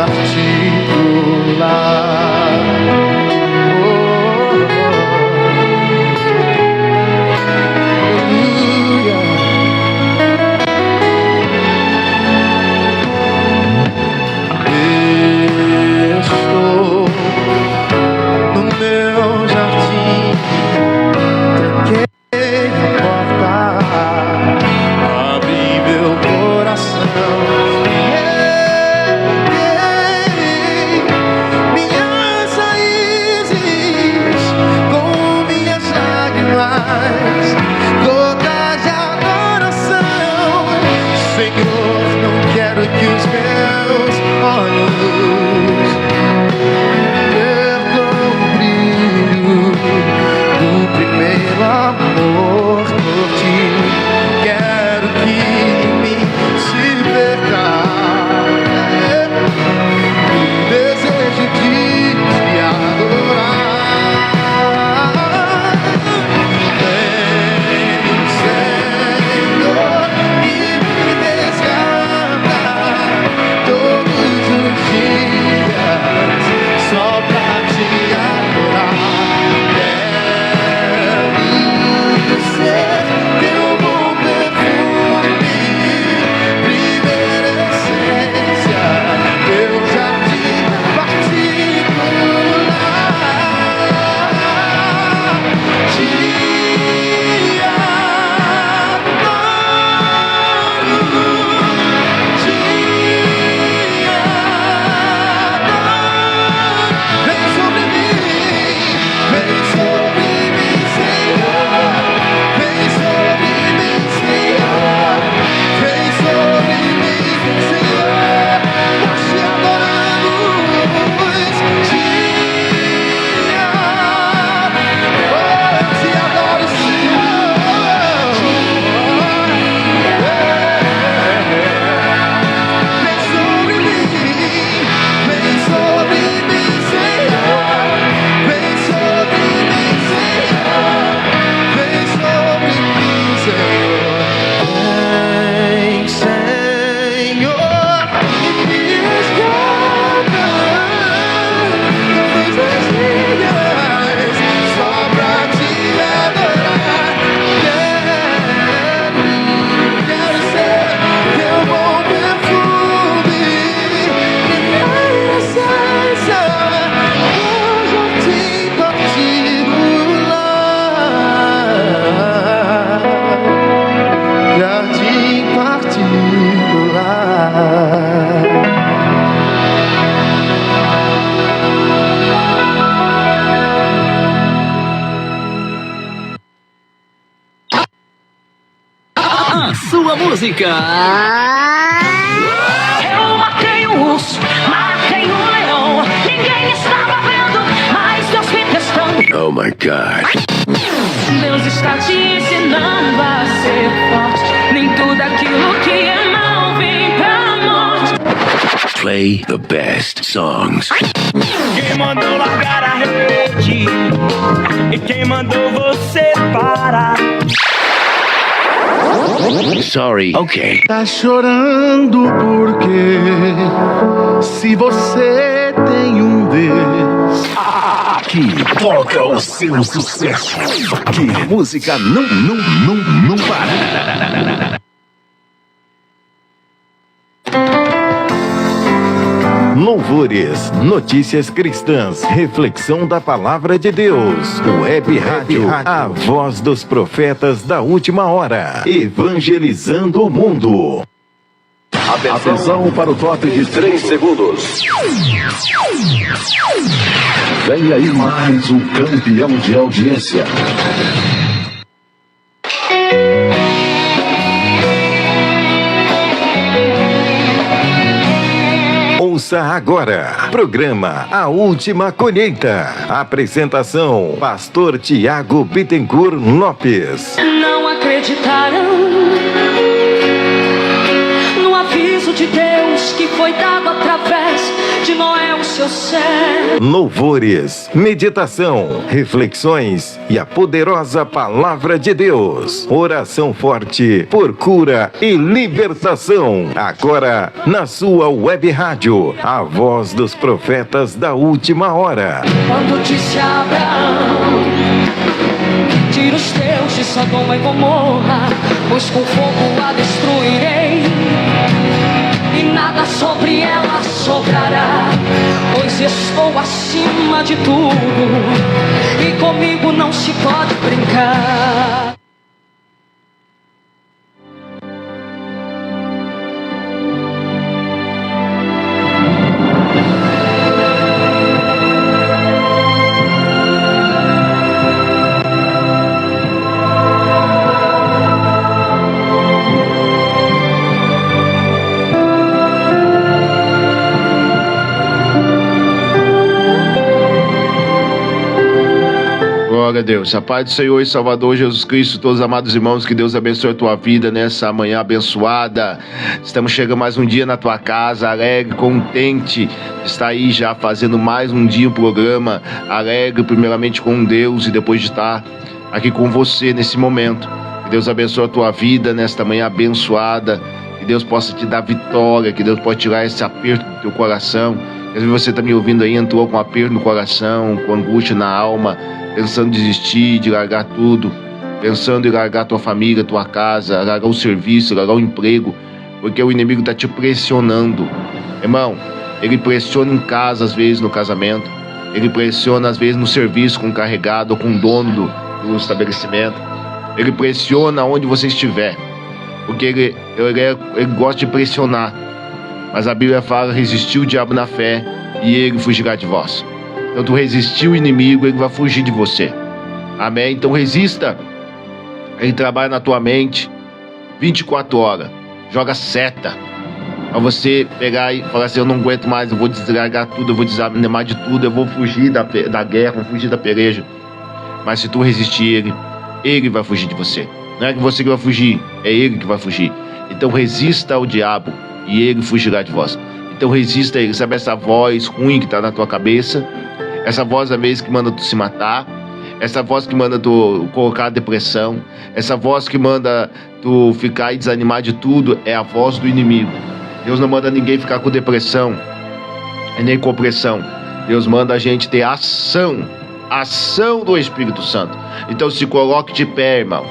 particular. Sua música. Eu matei um urso, matei um leão. Ninguém estava vendo, mas Deus me testando. Oh my God. Deus está te ensinando a ser forte. Nem tudo aquilo que é mal vem pra morte. Play the best songs. Quem mandou largar a rede? E quem mandou você parar? Sorry, ok. Tá chorando porque se você tem um Deus. Aqui toca o seu sucesso. Aqui música não para. Louvores, notícias cristãs, reflexão da palavra de Deus. Web Rádio, a voz dos profetas da última hora. Evangelizando o mundo. Atenção para o top de 3 segundos. Vem aí mais um campeão de audiência. Ouça agora, programa A Última Colheita. Apresentação, Pastor Tiago Bittencourt Lopes. Não acreditaram no aviso de Deus que foi dado através de Noé, o seu céu. Louvores, meditação, reflexões e a poderosa palavra de Deus. Oração forte por cura e libertação. Agora na sua web rádio, a voz dos profetas da última hora. Quando disse a Abraão, tira os teus de Sodoma e Gomorra, pois com fogo a destruirei, e nada sobre ela sobrará, pois estou acima de tudo, e comigo não se pode brincar. Glória a Deus. A paz do Senhor e Salvador Jesus Cristo, todos os amados irmãos, que Deus abençoe a tua vida nessa manhã abençoada. Estamos chegando mais um dia na tua casa, alegre, contente, está aí já fazendo mais um dia o programa, alegre primeiramente com Deus e depois de estar aqui com você nesse momento. Que Deus abençoe a tua vida nesta manhã abençoada, que Deus possa te dar vitória, que Deus possa tirar esse aperto do teu coração. Às vezes você está me ouvindo aí, entrou com aperto no coração, com angústia na alma, pensando em desistir, de largar tudo, pensando em largar tua família, tua casa, largar o serviço, largar o emprego, porque o inimigo está te pressionando. Irmão, ele pressiona em casa, às vezes no casamento, ele pressiona às vezes no serviço com o encarregado ou com o dono do estabelecimento, ele pressiona onde você estiver, porque ele gosta de pressionar. Mas a Bíblia fala: resistiu o diabo na fé e ele fugirá de vós. Então tu resistiu o inimigo, ele vai fugir de você. Amém? Então resista. Ele trabalha na tua mente 24 horas. Joga seta pra você pegar e falar assim: eu não aguento mais, eu vou deslargar tudo, eu vou desanimar de tudo, eu vou fugir da guerra, vou fugir da peleja. Mas se tu resistir ele vai fugir de você. Não é que você que vai fugir, é ele que vai fugir. Então resista ao diabo e ele fugirá de vós. Então resista a ele. Sabe essa voz ruim que está na tua cabeça? Essa voz às vezes que manda tu se matar, essa voz que manda tu colocar depressão, essa voz que manda tu ficar e desanimar de tudo, é a voz do inimigo. Deus não manda ninguém ficar com depressão e nem com opressão. Deus manda a gente ter ação do Espírito Santo. Então se coloque de pé, irmão,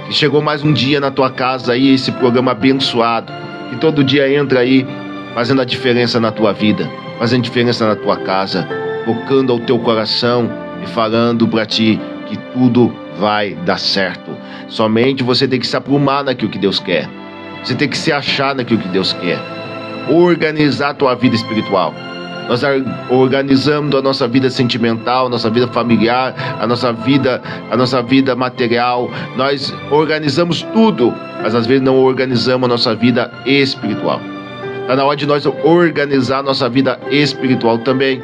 que chegou mais um dia na tua casa aí, esse programa abençoado, que todo dia entra aí fazendo a diferença na tua vida, fazendo diferença na tua casa, tocando ao teu coração e falando para ti que tudo vai dar certo. Somente você tem que se aprumar naquilo que Deus quer. Você tem que se achar naquilo que Deus quer. Organizar a tua vida espiritual. Nós organizamos a nossa vida sentimental, a nossa vida familiar, a nossa vida material. Nós organizamos tudo, mas às vezes não organizamos a nossa vida espiritual. Está na hora de nós organizar a nossa vida espiritual também.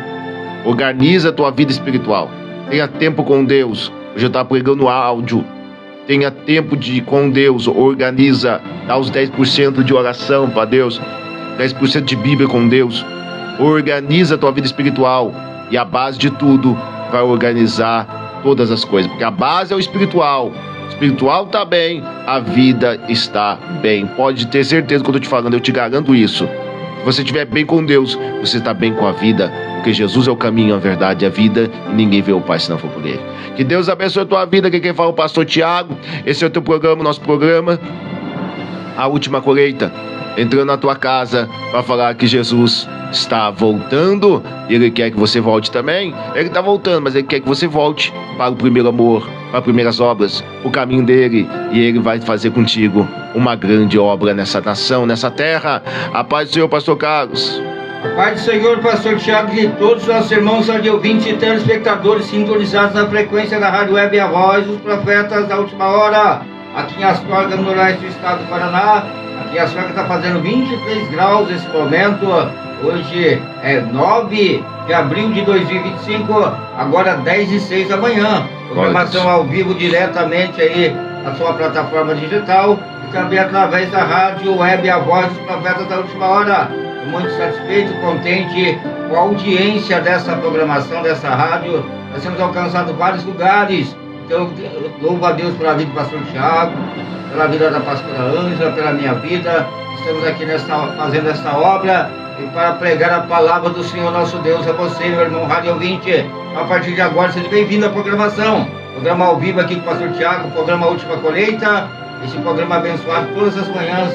Organiza a tua vida espiritual. Tenha tempo com Deus. Hoje eu estava pregando áudio. Tenha tempo com Deus. Organiza. Dá os 10% de oração para Deus. 10% de Bíblia com Deus. Organiza a tua vida espiritual. E a base de tudo vai organizar todas as coisas. Porque a base é o espiritual. O espiritual está bem, a vida está bem. Pode ter certeza que eu estou te falando, eu te garanto isso. Se você estiver bem com Deus, você está bem com a vida. Porque Jesus é o caminho, a verdade e a vida, e ninguém vê o Pai se não for por ele. Que Deus abençoe a tua vida. Quem fala é o pastor Tiago. Esse é o teu programa, nosso programa, A Última Colheita. Entrando na tua casa para falar que Jesus está voltando. Ele quer que você volte também. Ele está voltando, mas ele quer que você volte para o primeiro amor, para as primeiras obras, o caminho dele. E ele vai fazer contigo uma grande obra nessa nação, nessa terra. A paz do Senhor, pastor Carlos. A paz do Senhor, pastor Tiago, e todos os nossos irmãos ouvintes e telespectadores sintonizados na frequência da Rádio Web A Voz dos Profetas da Última Hora, aqui em Astorga, no noroeste do estado do Paraná. Aqui em Astorga está fazendo 23 graus nesse momento. Hoje é 9 de abril de 2025, agora 10h06 da manhã. Programação ao vivo diretamente aí na sua plataforma digital e também através da Rádio Web A Voz dos Profetas da Última Hora. muito satisfeito, contente com a audiência dessa programação, dessa rádio. Nós temos alcançado vários lugares. Então, eu louvo a Deus pela vida do pastor Tiago, pela vida da pastora Ângela, pela minha vida. Estamos aqui fazendo essa obra e para pregar a palavra do Senhor nosso Deus a você, meu irmão rádio ouvinte. A partir de agora, seja bem-vindo à programação. Programa ao vivo aqui com o pastor Tiago, programa Última Colheita. Esse programa abençoado todas as manhãs.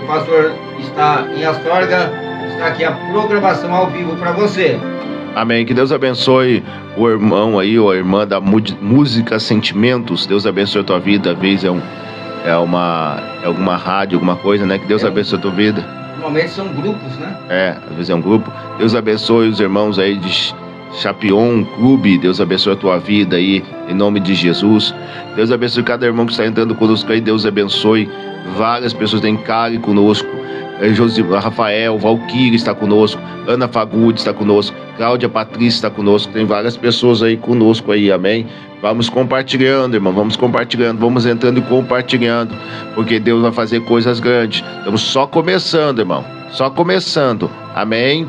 O pastor está em Astorga, está aqui a programação ao vivo para você. Amém. Que Deus abençoe o irmão aí, ou a irmã da música Sentimentos. Deus abençoe a tua vida. Às vezes é alguma rádio, alguma coisa, né? Que Deus abençoe a tua vida. Normalmente são grupos, né? Às vezes é um grupo. Deus abençoe os irmãos aí de Chapion Clube. Deus abençoe a tua vida aí, em nome de Jesus. Deus abençoe cada irmão que está entrando conosco aí. Deus abençoe. Várias pessoas têm Cari conosco. Rafael, Valquíria está conosco, Ana Fagude está conosco, Cláudia Patrícia está conosco, tem várias pessoas aí conosco aí, amém? Vamos compartilhando, irmão, vamos compartilhando, vamos entrando e compartilhando, porque Deus vai fazer coisas grandes. Estamos só começando, irmão, só começando, amém?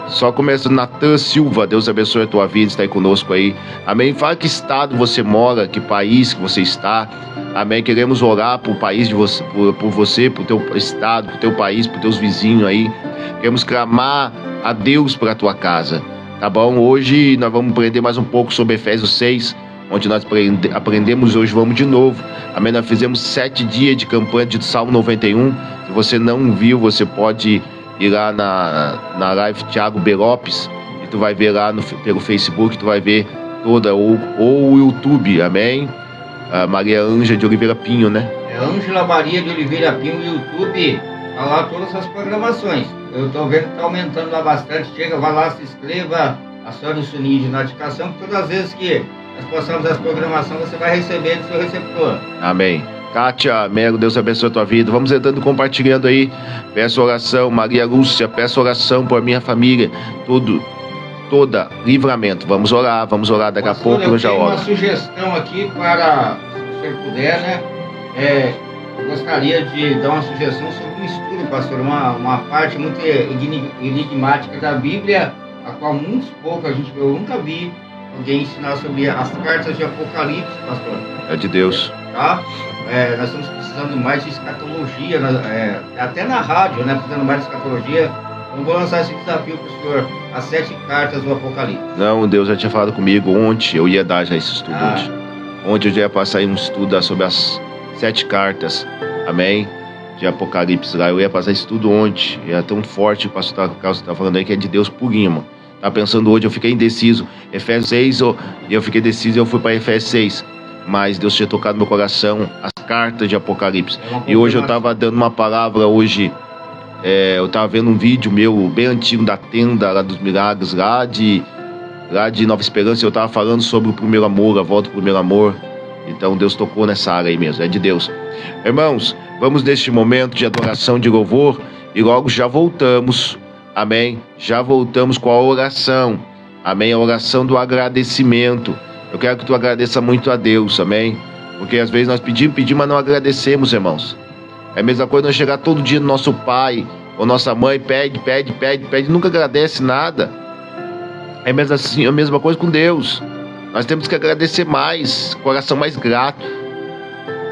Só começando. Natan Silva, Deus abençoe a tua vida, está aí conosco aí, amém? Fala que estado você mora, que país que você está, amém? Queremos orar por país de você, por você, por teu estado, por teu país, por teus vizinhos aí. Queremos clamar a Deus para a tua casa, tá bom? Hoje nós vamos aprender mais um pouco sobre Efésios 6, onde nós aprendemos, hoje vamos de novo, amém? Nós fizemos 7 dias de campanha de Salmo 91. Se você não viu, você pode ir lá na live Thiago Beropes, e tu vai ver lá pelo Facebook, tu vai ver toda, ou o YouTube, amém? A Maria Ângela de Oliveira Pinho, né? É Ângela Maria de Oliveira Pinho, no YouTube, tá lá todas as programações. Eu tô vendo que tá aumentando lá bastante. Chega, vai lá, se inscreva, acione o sininho de notificação, que todas as vezes que nós passamos as programações, você vai receber do seu receptor. Amém. Kátia Melo, Deus abençoe a tua vida. Vamos entrando, compartilhando aí. Peço oração. Maria Lúcia, peço oração por minha família. Toda livramento. Vamos orar daqui a pouco eu já oro. Eu tenho uma sugestão aqui para, se você puder, né? Eu gostaria de dar uma sugestão sobre um estudo, pastor, uma parte muito enigmática da Bíblia, a qual eu nunca vi alguém ensinar sobre as cartas de Apocalipse, pastor. É de Deus. Tá? Nós estamos precisando mais de escatologia, até na rádio, né? Precisando mais de escatologia. Então vou lançar esse desafio para o senhor, as 7 cartas do Apocalipse. Não, Deus já tinha falado comigo ontem, eu ia dar já esse estudo hoje. Ontem eu já ia passar aí um estudo sobre as 7 cartas, amém? De Apocalipse lá, eu ia passar esse estudo ontem, é tão forte, o pastor Carlos está falando aí, que é de Deus purinho, mano. Tá pensando hoje, eu fiquei indeciso, Efésios 6, eu fiquei indeciso e eu fui para Efésios 6. Mas Deus tinha tocado no meu coração as cartas de Apocalipse. E hoje eu estava dando uma palavra hoje. Eu estava vendo um vídeo meu bem antigo da tenda lá dos milagres, lá de Nova Esperança. Eu estava falando sobre o primeiro amor, a volta do primeiro amor. Então Deus tocou nessa área aí mesmo, é de Deus. Irmãos, vamos neste momento de adoração, de louvor, e logo já voltamos, amém? Já voltamos com a oração, amém? A oração do agradecimento. Eu quero que tu agradeça muito a Deus, amém? Porque às vezes nós pedimos, mas não agradecemos, irmãos. É a mesma coisa nós chegar todo dia no nosso pai ou nossa mãe, pede, nunca agradece nada. É a mesma coisa com Deus. Nós temos que agradecer mais, coração mais grato.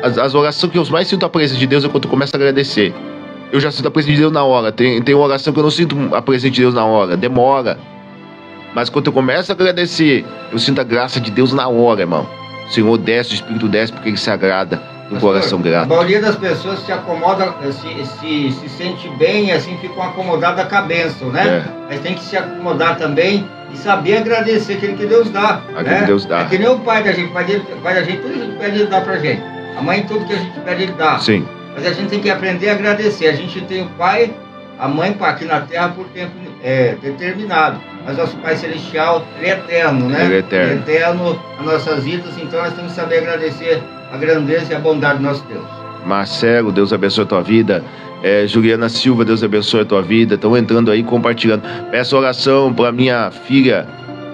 As orações que eu mais sinto a presença de Deus é quando eu começo a agradecer. Eu já sinto a presença de Deus na hora. Tem uma oração que eu não sinto a presença de Deus na hora, demora. Mas quando eu começo a agradecer, eu sinto a graça de Deus na hora, irmão. O Senhor desce, o Espírito desce, porque Ele se agrada do coração grato. A maioria das pessoas se acomoda, se sente bem e assim ficam acomodadas com a bênção, né? Mas tem que se acomodar também e saber agradecer aquilo que Deus dá. Aquilo que Deus dá. É que nem o pai da gente, tudo que a gente pede, Ele dá pra gente. A mãe, tudo que a gente pede, Ele dá. Sim. Mas a gente tem que aprender a agradecer. A gente tem o pai, a mãe aqui na terra por tempo determinado. Mas nosso Pai Celestial, Ele é eterno, né? Ele é eterno. Ele é eterno nas nossas vidas, então nós temos que saber agradecer a grandeza e a bondade do nosso Deus. Marcelo, Deus abençoe a tua vida. Juliana Silva, Deus abençoe a tua vida. Estão entrando aí, compartilhando. Peço oração para minha filha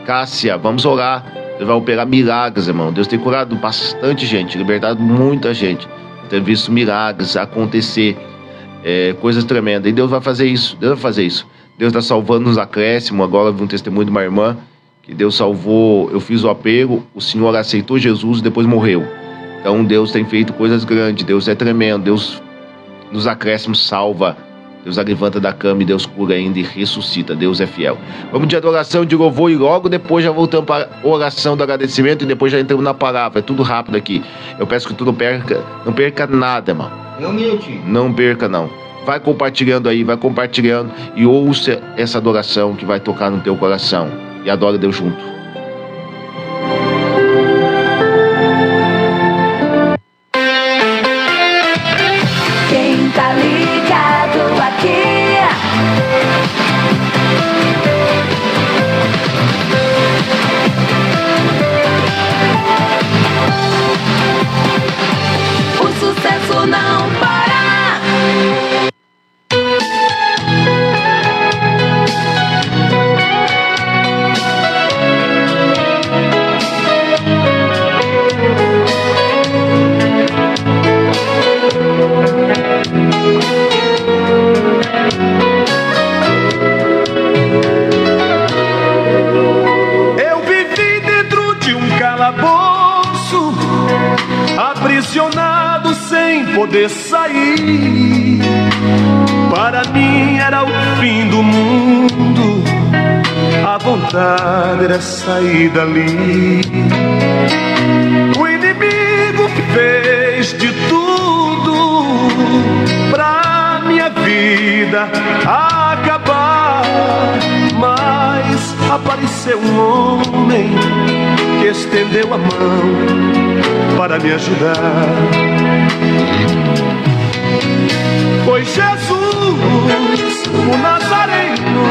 Cássia. Vamos orar. Deus vai operar milagres, irmão. Deus tem curado bastante gente, libertado muita gente. Tem visto milagres acontecer, coisas tremendas. E Deus vai fazer isso. Deus vai fazer isso. Deus está salvando nos acréscimos. Agora eu vi um testemunho de uma irmã que Deus salvou. Eu fiz o apelo, o Senhor aceitou Jesus e depois morreu. Então Deus tem feito coisas grandes. Deus é tremendo. Deus nos acréscimos salva. Deus a levanta da cama e Deus cura ainda e ressuscita. Deus é fiel. Vamos de adoração, de louvor e logo depois já voltamos para a oração do agradecimento e depois já entramos na palavra. É tudo rápido aqui. Eu peço que tu não perca nada, irmão. Um minutinho. Não perca, não. Vai compartilhando aí, vai compartilhando e ouça essa adoração que vai tocar no teu coração. E adora Deus junto. Quem tá ligado aqui? O sucesso não para. Eu vivi dentro de um calabouço, aprisionado sem poder sair. Para mim era o fim do mundo, a vontade era sair dali. O inimigo fez de tudo pra minha vida acabar, mas apareceu um homem que estendeu a mão para me ajudar. Foi Jesus, o Nazareno,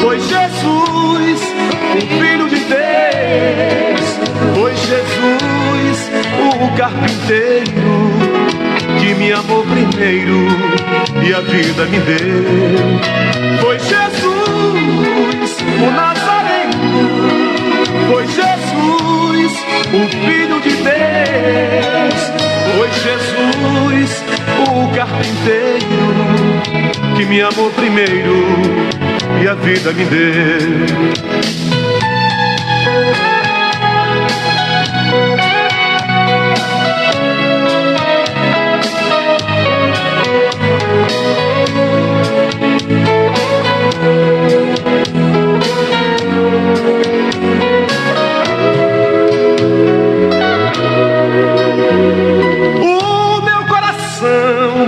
foi Jesus, o Filho de Deus, foi Jesus, o carpinteiro, que me amou primeiro e a vida me deu. Foi Jesus, o Nazareno, foi Jesus, o Filho de Deus, foi Jesus, o carpinteiro, que me amou primeiro e a vida me deu.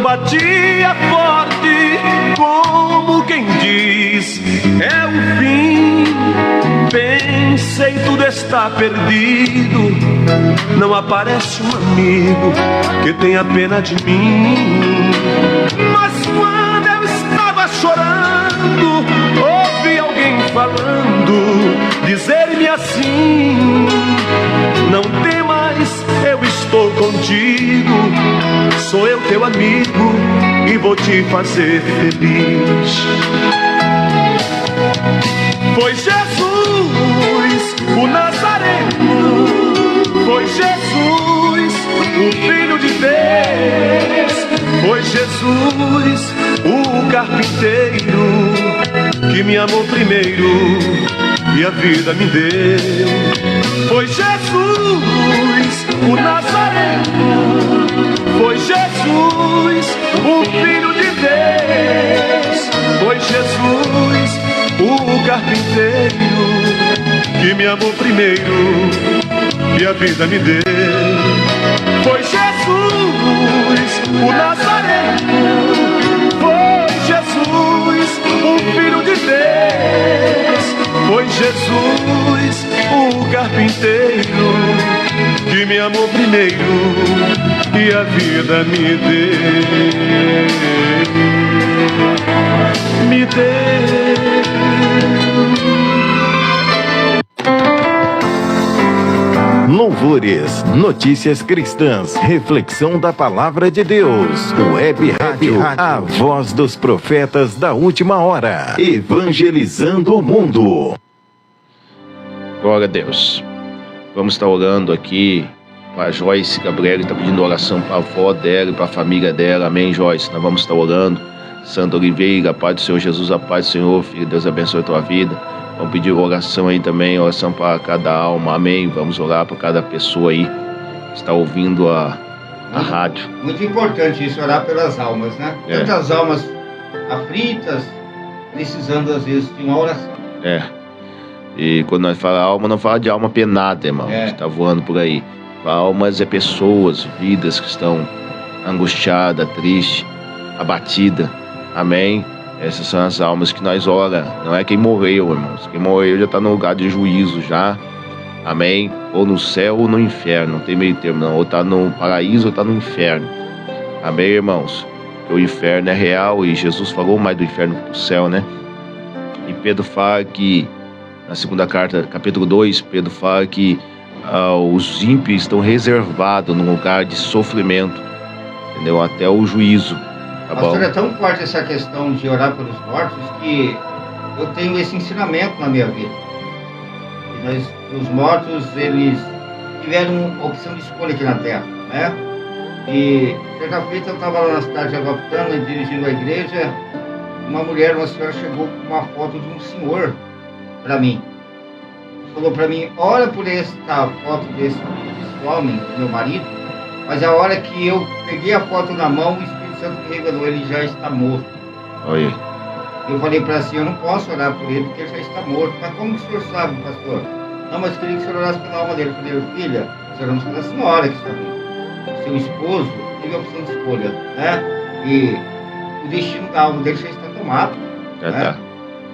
Batia forte, como quem diz, é o fim. Pensei tudo está perdido, não aparece um amigo que tenha pena de mim. Mas quando eu estava chorando, ouvi alguém falando, dizer-me assim: não temas, eu estou contigo, sou eu teu amigo e vou te fazer feliz. Foi Jesus, o Nazareno, foi Jesus, o Filho de Deus, foi Jesus, o carpinteiro, que me amou primeiro e a vida me deu. Foi Jesus, o Nazareno, foi Jesus, o Filho de Deus, foi Jesus, o carpinteiro, que me amou primeiro e a vida me deu. Foi Jesus, o Nazareno, foi Jesus, o Filho de Deus, foi Jesus, o carpinteiro, que me amou primeiro e a vida me deu. Me deu. Louvores, notícias cristãs, reflexão da palavra de Deus. Web Rádio, a voz dos profetas da última hora. Evangelizando o mundo. Glória a Deus. Vamos estar orando aqui para a Joyce Gabriela, que está pedindo oração para a avó dela e para a família dela. Amém, Joyce? Nós vamos estar orando. Sandra Oliveira, a paz do Senhor Jesus, a paz do Senhor, filho, Deus abençoe a tua vida. Vamos pedir oração aí também, oração para cada alma, amém. Vamos orar para cada pessoa aí que está ouvindo a rádio. Muito importante isso, orar pelas almas, né? Tantas almas aflitas, precisando às vezes de uma oração. E quando nós falamos alma, não fala de alma penada, irmão, que está voando por aí. Almas é pessoas, vidas que estão angustiadas, tristes, abatidas, amém? Essas são as almas que nós ora, não é quem morreu, irmãos. Quem morreu já está no lugar de juízo já, amém? Ou no céu ou no inferno, não tem meio termo não. Ou está no paraíso ou está no inferno, amém, irmãos? O inferno é real e Jesus falou mais do inferno que do céu, né? E Pedro fala que, na segunda carta, capítulo 2, Pedro fala que os ímpios estão reservados num lugar de sofrimento, entendeu? Até o juízo, tá bom? Pastor, é tão forte essa questão de orar pelos mortos que eu tenho esse ensinamento na minha vida. Os mortos, eles tiveram opção de escolha aqui na Terra, né? E certa feita eu estava lá na cidade de Agapitana, dirigindo a igreja, uma senhora chegou com uma foto de um senhor para mim. Falou para mim, ora por esta foto desse homem, meu marido, mas a hora que eu peguei a foto na mão, o Espírito Santo me revelou, ele já está morto. Oi. Eu falei para assim, eu não posso orar por ele porque ele já está morto. Mas como que o senhor sabe, pastor? Não, mas queria que o senhor orasse pela alma dele. Eu falei, filha, nós oramos pela senhora que está viva. Seu esposo teve a opção de escolha, né? E o destino da alma dele já está tomado. Já né? tá.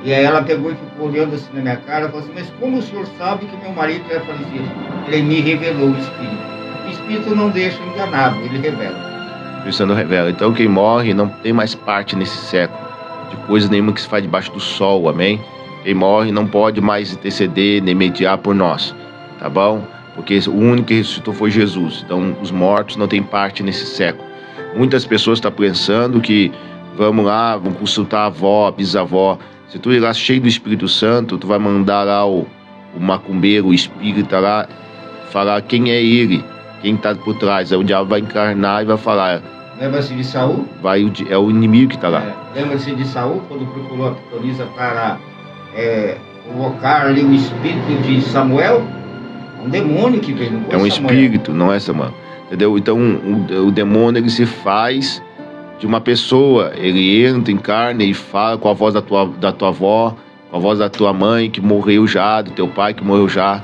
E aí ela pegou e ficou olhando assim na minha cara e falou assim, mas como o senhor sabe que meu marido já é falecido? Ele me revelou o Espírito. O Espírito não deixa enganado, ele revela. O Espírito Santo revela. Então quem morre não tem mais parte nesse século de coisa nenhuma que se faz debaixo do sol, amém? Quem morre não pode mais interceder nem mediar por nós, tá bom? Porque o único que ressuscitou foi Jesus. Então os mortos não têm parte nesse século. Muitas pessoas estão pensando que vamos lá, vamos consultar a avó, a bisavó. Se tu ir lá cheio do Espírito Santo, tu vai mandar lá o macumbeiro, o espírita lá, falar quem é ele, quem está por trás. Aí o diabo vai encarnar e vai falar. Lembra-se de Saul? É o inimigo que está lá. Lembra-se de Saul, quando procurou a pitonisa para convocar ali o espírito de Samuel? É um demônio que veio, não foi É um Samuel. espírito, não é Samuel. Entendeu? Então o demônio ele se faz de uma pessoa, ele entra em carne e fala com a voz da tua avó, com a voz da tua mãe que morreu já, do teu pai que morreu já,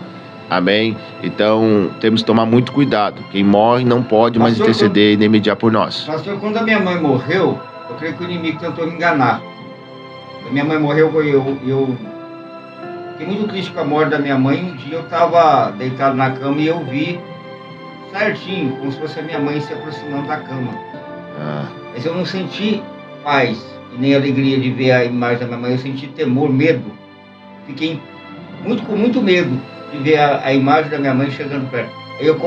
amém? Então temos que tomar muito cuidado, quem morre não pode mais interceder nem mediar por nós. Pastor, quando a minha mãe morreu, eu creio que o inimigo tentou me enganar. Quando a minha mãe morreu, eu fiquei muito triste com a morte da minha mãe. Um dia eu estava deitado na cama e eu vi certinho, como se fosse a minha mãe se aproximando da cama. Mas eu não senti paz e nem alegria de ver a imagem da minha mãe. Eu senti temor, medo. Fiquei com muito medo de ver a imagem da minha mãe chegando perto. Aí eu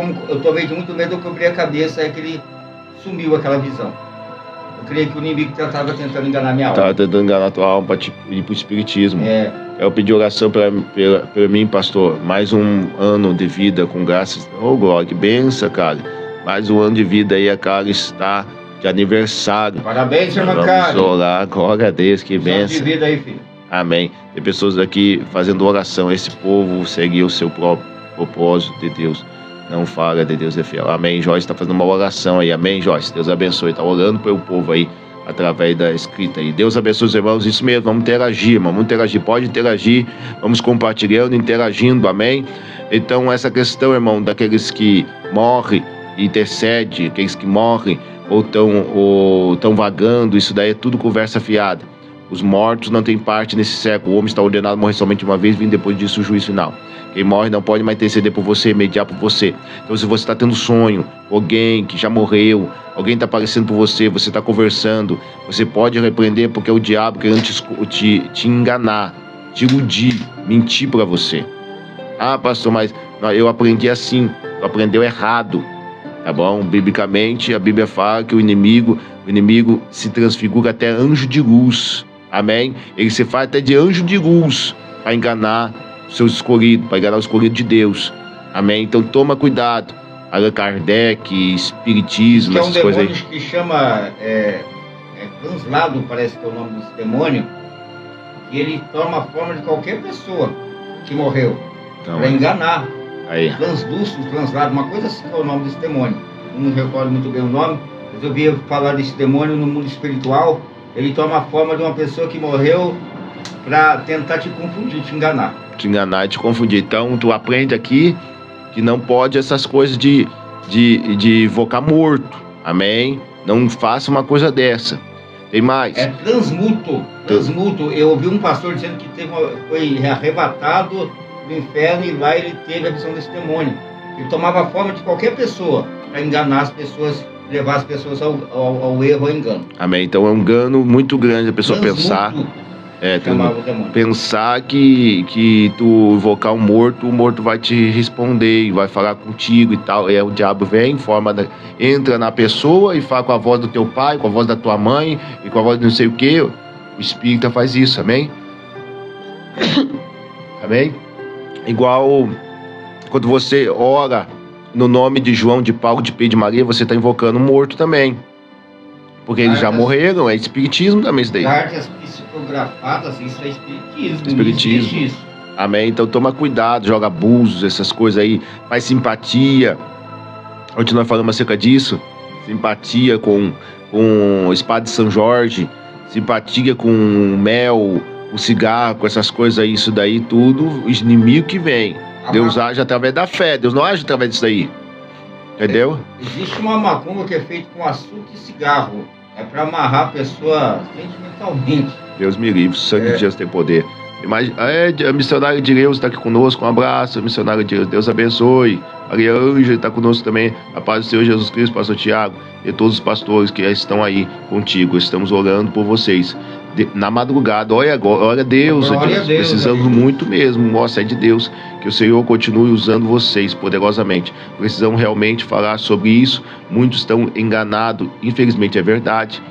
tomei de muito medo, eu cobri a cabeça, aí que ele sumiu aquela visão. Eu creio que o inimigo estava tentando enganar minha alma. Estava tentando enganar a tua alma para ir para o espiritismo. Eu pedi oração para mim, pastor. Mais um ano de vida com graças. Oh, glória, que benção, cara. Mais um ano de vida aí, a cara está de aniversário. Parabéns, irmão Cário. Vamos orar, glória a Deus, que benção. de vida aí, filho. Amém. Tem pessoas aqui fazendo oração. Esse povo segue o seu próprio propósito de Deus. Não fala de Deus é fiel. Amém. Joyce está fazendo uma oração aí. Amém, Joyce. Deus abençoe. Está orando pelo povo aí, através da escrita aí. Deus abençoe os irmãos. Isso mesmo. Vamos interagir, irmão. Vamos interagir. Pode interagir. Vamos compartilhando, interagindo. Amém. Então, essa questão, irmão, daqueles que morrem, intercede, aqueles que morrem ou estão vagando, isso daí é tudo conversa fiada. Os mortos não têm parte nesse século. O homem está ordenado a morrer somente uma vez, vindo depois disso o juízo final. Quem morre não pode mais interceder por você, mediar por você. Então, se você está tendo sonho, alguém que já morreu, alguém está aparecendo por você, você está conversando, você pode repreender, porque é o diabo querendo te enganar, te iludir, mentir para você. Ah, pastor, mas eu aprendi assim, tu aprendeu errado. Tá bom? Biblicamente, a Bíblia fala que o inimigo se transfigura até anjo de luz. Amém? Ele se faz até de anjo de luz para enganar o seu escolhido, para enganar o escolhido de Deus. Amém? Então toma cuidado. Allan Kardec, espiritismo, essas coisas aí. Que chama translado, parece que é o nome desse demônio, e ele toma a forma de qualquer pessoa que morreu, Então, para enganar. aí. Translúcido, translado, uma coisa assim é o nome desse demônio. Eu não recordo muito bem o nome, mas eu ouvi falar desse demônio no mundo espiritual. Ele toma a forma de uma pessoa que morreu para tentar te confundir, te enganar. Te enganar e te confundir. Então, tu aprende aqui que não pode essas coisas de invocar morto. Amém? Não faça uma coisa dessa. Tem mais? É transmuto. Transmuto. Eu ouvi um pastor dizendo que foi arrebatado do inferno e lá ele teve a visão desse demônio. Ele tomava a forma de qualquer pessoa para enganar as pessoas, levar as pessoas ao erro, ao engano. Amém? Então é um engano muito grande a pessoa Transmuto, chamava o demônio. pensar que tu invocar o morto vai te responder e vai falar contigo e tal. O diabo vem, entra na pessoa e fala com a voz do teu pai, com a voz da tua mãe e com a voz de não sei o que. O espírita faz isso, amém? Amém? Igual quando você ora no nome de João, de Paulo, de Pedro, de Maria, você está invocando o morto também. Porque eles já morreram, é espiritismo também isso daí. Cartas psicografadas, isso é espiritismo. Espiritismo. Não existe isso. Amém? Então toma cuidado, joga abusos, essas coisas aí, faz simpatia. Ontem nós falamos acerca disso. Simpatia com espada de São Jorge, simpatia com mel, o cigarro, com essas coisas aí, isso daí tudo, o inimigo que vem. Deus age através da fé, Deus não age através disso aí. Entendeu? Existe uma macumba que é feita com açúcar e cigarro. É para amarrar a pessoa sentimentalmente. Deus me livre, o sangue de Jesus tem poder. A missionária de Deus está aqui conosco, um abraço, missionária de Deus, Deus abençoe. Maria Ângela está conosco também, a paz do Senhor Jesus Cristo, pastor Tiago, e todos os pastores que estão aí contigo, estamos orando por vocês. Na madrugada, olha a Deus, precisamos muito mesmo, mostra, é de Deus, que o Senhor continue usando vocês poderosamente. Precisamos realmente falar sobre isso, muitos estão enganados, infelizmente é verdade.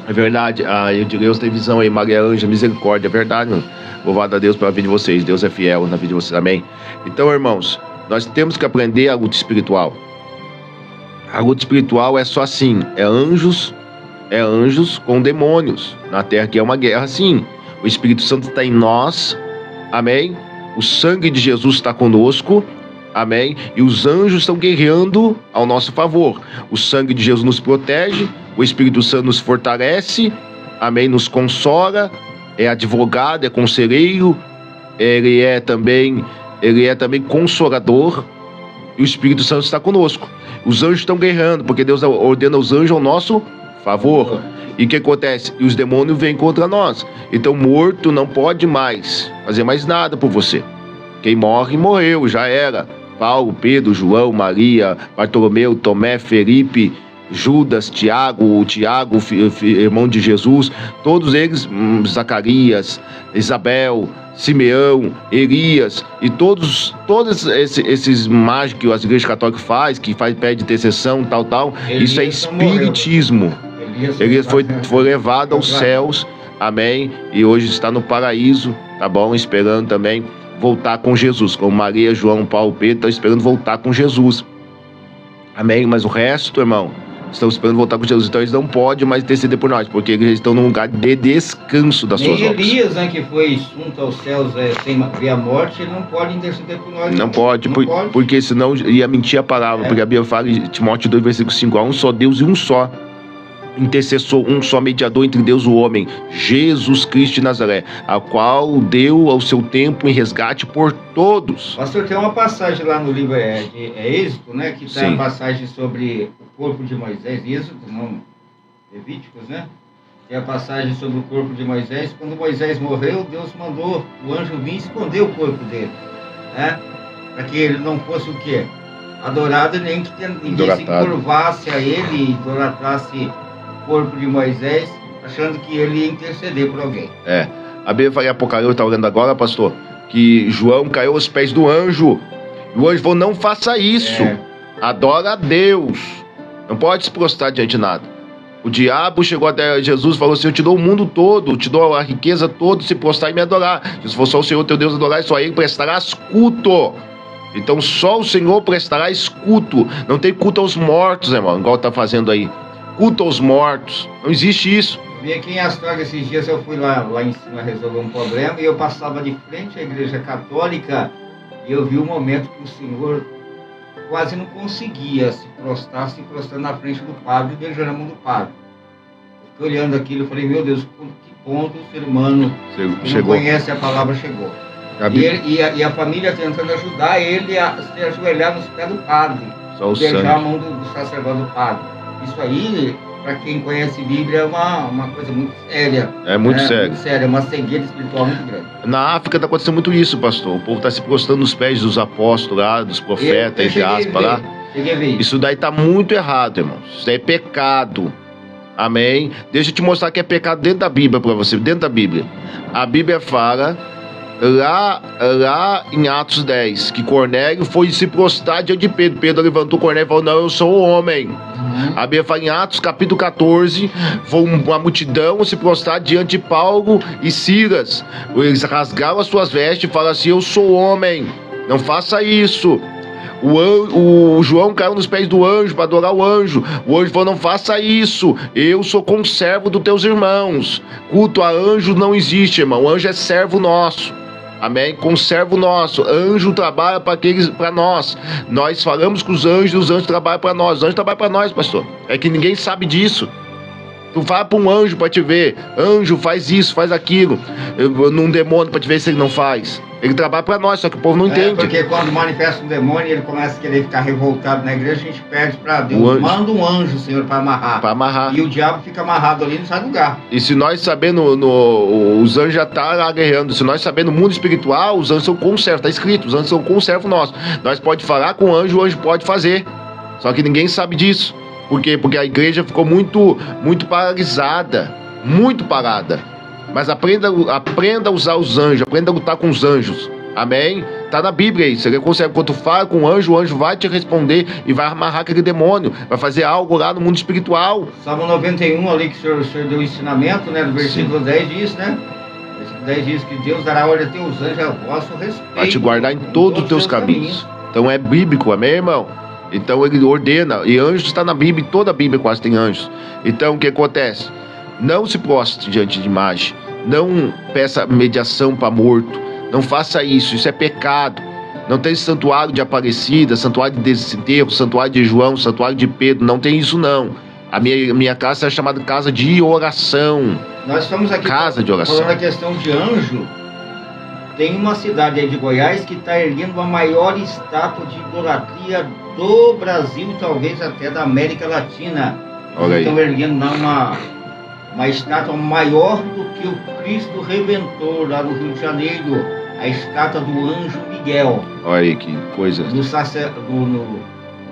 É verdade, de Deus tem visão aí, Maria Ângela, misericórdia, é verdade, mano. Louvado a Deus pela vida de vocês, Deus é fiel na vida de vocês, amém? Então, irmãos, nós temos que aprender a luta espiritual. A luta espiritual é só assim, é anjos com demônios. Na terra que é uma guerra, sim. O Espírito Santo está em nós, amém? O sangue de Jesus está conosco, amém? E os anjos estão guerreando ao nosso favor. O sangue de Jesus nos protege, o Espírito Santo nos fortalece, amém? Nos consola, é advogado, é conselheiro, ele é também consolador, e o Espírito Santo está conosco. Os anjos estão guerreando, porque Deus ordena os anjos ao nosso favor. E o que acontece? E os demônios vêm contra nós. Então morto não pode mais fazer mais nada por você. Quem morre, morreu, já era. Paulo, Pedro, João, Maria, Bartolomeu, Tomé, Felipe, Judas, Tiago, irmão de Jesus, todos eles, Zacarias, Isabel, Simeão, Elias e todos esses mágicos que as igrejas católicas pede intercessão, tal, Elias, isso é espiritismo. Elias foi levado aos céus, amém, e hoje está no paraíso, tá bom, esperando também voltar com Jesus, como Maria, João, Paulo, Pedro, estão esperando voltar com Jesus, amém, mas o resto, irmão, estão esperando voltar com Jesus, então eles não podem mais interceder por nós, porque eles estão num lugar de descanso das suas obras. Elias, né, que foi junto aos céus sem ver a morte, ele não pode interceder por nós. Não pode, porque senão ia mentir a palavra, porque a Bíblia fala em Timóteo 2, versículo 5, há um só Deus e um só intercessor, um só mediador entre Deus e o homem, Jesus Cristo de Nazaré, a qual deu ao seu tempo em resgate por todos. Pastor, tem uma passagem lá no livro Êxodo, né, que está a passagem sobre o corpo de Moisés, Êxodo, não, Levíticos, né? Tem a passagem sobre o corpo de Moisés. Quando Moisés morreu, Deus mandou o anjo vir esconder o corpo dele, né? Para que ele não fosse o quê? Adorado, nem que ninguém se curvasse a ele e idolatrasse corpo de Moisés, achando que ele ia interceder por alguém. A Bíblia fala em Apocalipse, está olhando agora, pastor, que João caiu aos pés do anjo, e o anjo falou, não faça isso, adora a Deus, não pode se prostrar diante de nada. O diabo chegou até Jesus e falou assim, eu te dou o mundo todo, te dou a riqueza toda, se prostrar e me adorar. Se for só o Senhor teu Deus adorar, e só ele prestarás culto. Então só o Senhor prestará culto. Não tem culto aos mortos, irmão, igual está fazendo aí. culto aos mortos. Não existe isso. Vi aqui em Astorga esses dias, eu fui lá em cima resolver um problema e eu passava de frente à igreja católica e eu vi um momento que o senhor quase não conseguia se prostrando na frente do padre e beijando a mão do padre. Eu fiquei olhando aquilo e falei, meu Deus, que ponto o ser humano que não conhece a palavra chegou. E a família tentando ajudar ele a se ajoelhar nos pés do padre, beijar a mão do sacerdote do padre. Isso aí, para quem conhece Bíblia, é uma coisa muito séria. É muito sério. Muito séria, é uma cegueira espiritual muito grande. Na África está acontecendo muito isso, pastor. O povo está se prostrando nos pés dos apóstolos lá, dos profetas, entre aspas lá. Isso daí está muito errado, irmãos. Isso daí é pecado. Amém? Deixa eu te mostrar que é pecado dentro da Bíblia para você, dentro da Bíblia. A Bíblia fala, lá em Atos 10, que Cornélio foi se prostrar diante de Pedro. Pedro levantou Cornélio e falou, não, eu sou o homem. A Bíblia fala em Atos capítulo 14, foi uma multidão se prostrar diante de Paulo e Silas. Eles rasgaram as suas vestes e falaram assim, eu sou o homem, não faça isso. O João caiu nos pés do anjo para adorar o anjo. O anjo falou, não faça isso, eu sou conservo dos teus irmãos. Culto a anjo não existe, irmão. O anjo é servo nosso. Amém? Conservo nosso. Anjo trabalha para nós. Nós falamos com os anjos trabalham para nós. Os anjos trabalham para nós, pastor. É que ninguém sabe disso. Tu fala para um anjo para te ver. Anjo faz isso, faz aquilo. Num demônio para te ver se ele não faz. Ele trabalha para nós, só que o povo não entende. Porque quando manifesta um demônio, ele começa a querer ficar revoltado na igreja, a gente pede para Deus. Manda um anjo, Senhor, para amarrar. Para amarrar. E o diabo fica amarrado ali e não sai do lugar. E se nós sabendo, os anjos já estão lá guerreando. Se nós sabendo o mundo espiritual, os anjos são conservos. Está escrito, os anjos são conservos nossos. Nós pode falar com o anjo pode fazer. Só que ninguém sabe disso. Por quê? Porque a igreja ficou muito paralisada. Muito parada. Mas aprenda a usar os anjos, aprenda a lutar com os anjos. Amém? Tá na Bíblia isso. Você consegue, quando tu fala com o anjo vai te responder e vai amarrar aquele demônio, vai fazer algo lá no mundo espiritual. Salmo 91 ali que o senhor deu ensinamento, né? No versículo 10 diz, né? O versículo 10 diz que Deus dará ordem a teus anjos a vosso respeito. Vai te guardar em todos os teus caminhos. Então é bíblico, amém, irmão? Então ele ordena, e anjos está na Bíblia, toda a Bíblia quase tem anjos. Então o que acontece? Não se prostre diante de imagem, não peça mediação para morto, não faça isso, isso é pecado. Não tem santuário de Aparecida, santuário de Desenterro, santuário de João, santuário de Pedro, não tem isso não. A minha casa é chamada casa de oração. Nós estamos aqui casa de oração. Falando a questão de anjo. Tem uma cidade aí de Goiás que está erguendo a maior estátua de idolatria do Brasil, talvez até da América Latina. Olha aí. Estão erguendo lá uma estátua maior do que o Cristo Redentor, lá no Rio de Janeiro. A estátua do anjo Miguel. Olha aí que coisa.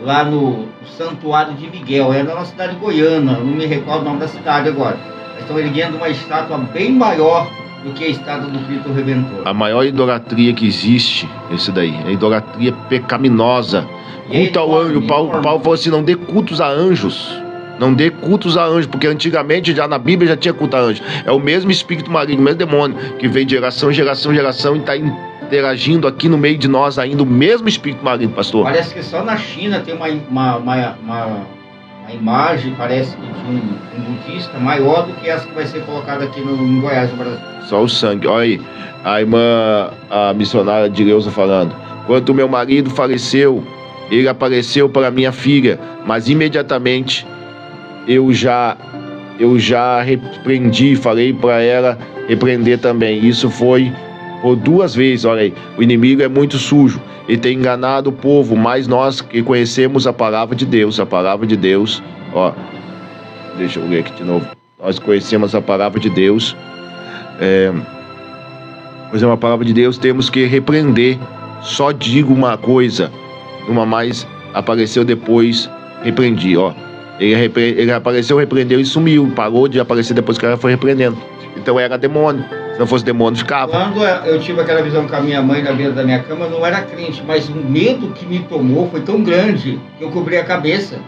Lá no santuário de Miguel. É na cidade de Goiânia, não me recordo o nome da cidade agora. Estão erguendo uma estátua bem maior do que a estátua do Cristo Redentor. A maior idolatria que existe, esse daí, é a idolatria pecaminosa. Culto ao anjo. Paulo falou assim, não dê cultos a anjos. Não dê cultos a anjos, porque antigamente já na Bíblia já tinha culto a anjos. É o mesmo espírito maligno, o mesmo demônio, que vem de geração em geração e está interagindo aqui no meio de nós ainda, o mesmo espírito maligno, pastor. Parece que só na China tem uma imagem, parece que de um budista maior do que essa que vai ser colocada aqui no Goiás, no Brasil. Só o sangue. Olha aí, a irmã, a missionária de Leusa falando. Quando meu marido faleceu, ele apareceu para minha filha, mas imediatamente eu já repreendi, falei para ela repreender também. Isso foi por 2 vezes. Olha aí, o inimigo é muito sujo e tem enganado o povo, mas nós que conhecemos a palavra de Deus, ó, deixa eu ler aqui de novo. Nós conhecemos a palavra de Deus, pois é uma palavra de Deus, temos que repreender. Só digo uma coisa, uma mais apareceu depois, repreendi, ó. Ele apareceu, repreendeu e sumiu. Parou de aparecer depois que ela foi repreendendo. Então era demônio. Se não fosse demônio, ficava. Quando eu tive aquela visão com a minha mãe na beira da minha cama, eu não era crente, mas o medo que me tomou foi tão grande que eu cobri a cabeça.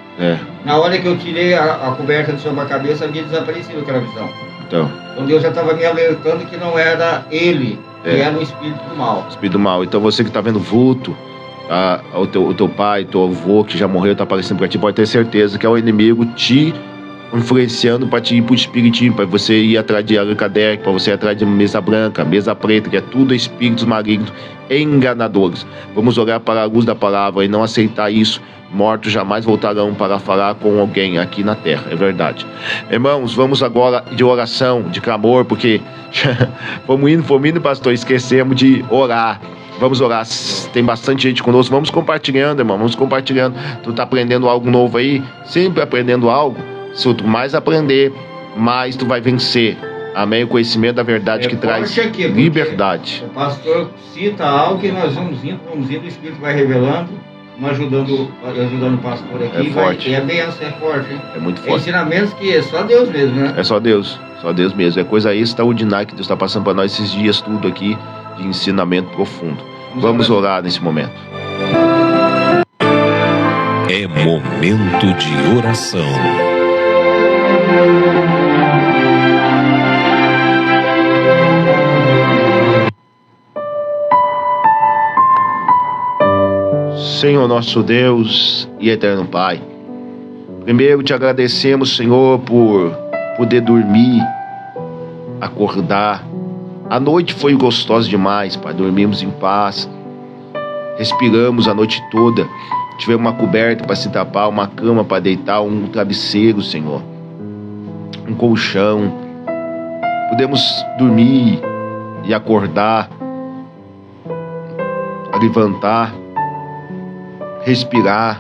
Na hora que eu tirei a coberta de sobre a cabeça, havia desaparecido aquela visão. Então Deus já estava me alertando que não era ele, que era um espírito do mal. Espírito do mal. Então você que está vendo vulto, o teu pai, teu avô que já morreu, está aparecendo para ti, pode ter certeza que é o inimigo te influenciando para te ir pro espiritismo, para você ir atrás de Allan Kardec, para você ir atrás de mesa branca, mesa preta, que é tudo espíritos malignos enganadores. Vamos orar para a luz da palavra e não aceitar isso. Mortos jamais voltarão para falar com alguém aqui na terra, é verdade. Irmãos, vamos agora de oração, de clamor, porque fomos indo, pastor, esquecemos de orar. Vamos orar, tem bastante gente conosco, vamos compartilhando, irmão, vamos compartilhando. Tu tá aprendendo algo novo aí, sempre aprendendo algo. Se tu mais aprender, mais tu vai vencer. Amém? O conhecimento da verdade que traz liberdade. O pastor cita algo e nós vamos indo, o Espírito vai revelando, ajudando o pastor aqui. É forte. E é benção, é forte, hein? É muito forte. É ensinamentos que é só Deus mesmo, né? É só Deus mesmo. É coisa extraordinária que Deus está passando para nós esses dias, tudo aqui de ensinamento profundo. Vamos orar nesse momento. É momento de oração. Senhor nosso Deus e eterno Pai, primeiro te agradecemos, Senhor, por poder dormir, acordar. A noite foi gostosa demais, Pai, dormimos em paz, respiramos a noite toda, tivemos uma coberta para se tapar, uma cama para deitar, um travesseiro, Senhor, um colchão. Pudemos dormir e acordar, levantar, respirar.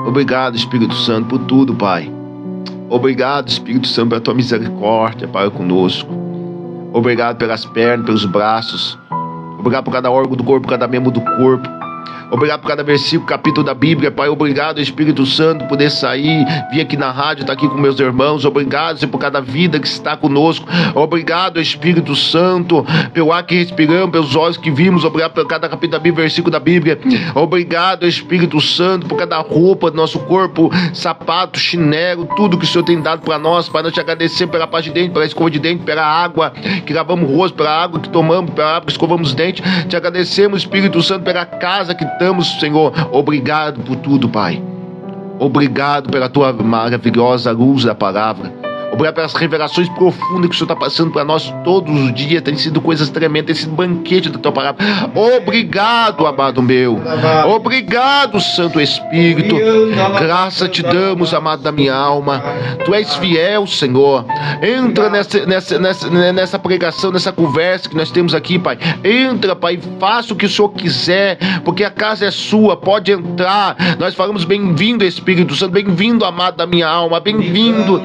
Obrigado, Espírito Santo, por tudo, Pai. Obrigado, Espírito Santo, pela tua misericórdia, Pai, conosco. Obrigado pelas pernas, pelos braços. Obrigado por cada órgão do corpo, cada membro do corpo. Obrigado por cada versículo, capítulo da Bíblia, Pai. Obrigado, Espírito Santo, por poder sair, vir aqui na rádio, estar aqui com meus irmãos. Obrigado, Senhor, por cada vida que está conosco. Obrigado, Espírito Santo, pelo ar que respiramos, pelos olhos que vimos. Obrigado por cada capítulo da Bíblia, versículo da Bíblia. Obrigado, Espírito Santo, por cada roupa do nosso corpo, sapato, chinelo, tudo que o Senhor tem dado para nós. Pai, nós te agradecemos pela paz de dente, pela escova de dente, pela água que lavamos o rosto, pela água que tomamos, pela água que escovamos os dentes. Te agradecemos, Espírito Santo, pela casa que estamos, Senhor. Obrigado por tudo, Pai. Obrigado pela tua maravilhosa luz da palavra. Obrigado pelas revelações profundas que o Senhor está passando para nós todos os dias. Tem sido coisas tremendas, tem sido banquete da tua palavra. Obrigado, amado meu. Obrigado, Santo Espírito. Graça te damos, amado da minha alma. Tu és fiel, Senhor. Entra nessa pregação, nessa conversa que nós temos aqui, Pai. Entra, Pai, faça o que o Senhor quiser, porque a casa é sua. Pode entrar. Nós falamos bem-vindo, Espírito Santo. Bem-vindo, amado da minha alma. Bem-vindo,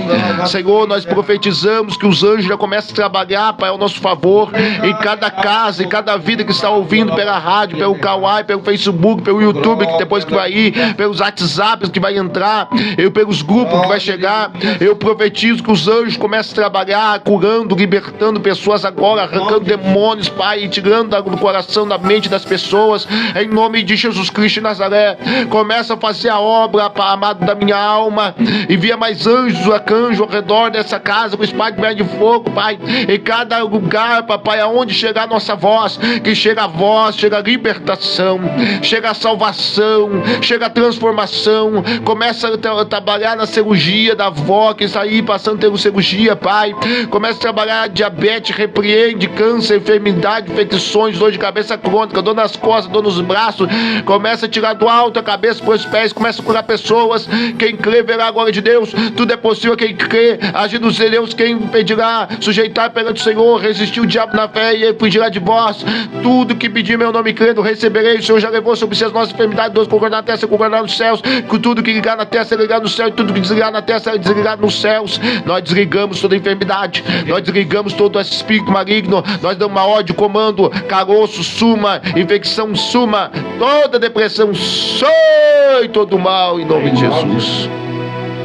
Senhor. Nós profetizamos que os anjos já começam a trabalhar, Pai, ao nosso favor, em cada casa, em cada vida que está ouvindo pela rádio, pelo Kawai, pelo Facebook, pelo YouTube, que depois que vai ir, pelos WhatsApps que vai entrar, pelos grupos que vai chegar. Eu profetizo que os anjos começam a trabalhar, curando, libertando pessoas agora, arrancando demônios, Pai, e tirando do coração, da mente das pessoas, em nome de Jesus Cristo de Nazaré. Começa a fazer a obra, Pai, amado da minha alma, envia mais anjos, arcanjos ao redor dessa casa, com espada de fogo, Pai, em cada lugar, Papai, aonde chegar a nossa voz, que chega a voz, chega a libertação, chega a salvação, chega a transformação. Começa a trabalhar na cirurgia da avó que está aí passando pela cirurgia, Pai. Começa a trabalhar diabetes, repreende câncer, enfermidade, infecções, dor de cabeça crônica, dor nas costas, dor nos braços. Começa a tirar do alto a cabeça para os pés, começa a curar pessoas. Quem crê verá a glória de Deus. Tudo é possível quem crê. Agir dos Deus, quem impedirá? Sujeitar perante o Senhor, resistir o diabo na fé e ele fugirá de vós. Tudo que pedir meu nome crendo, receberei. O Senhor já levou sobre si as nossas enfermidades. Deus concordar na terra, se concordar nos céus. Com tudo que ligar na terra, se ligar no céu. E tudo que desligar na terra, se desligar nos céus. Nós desligamos toda enfermidade. Nós desligamos todo esse espírito maligno. Nós damos uma ordem, comando. Caroço, suma. Infecção, suma. Toda depressão, sai todo mal em nome de Jesus.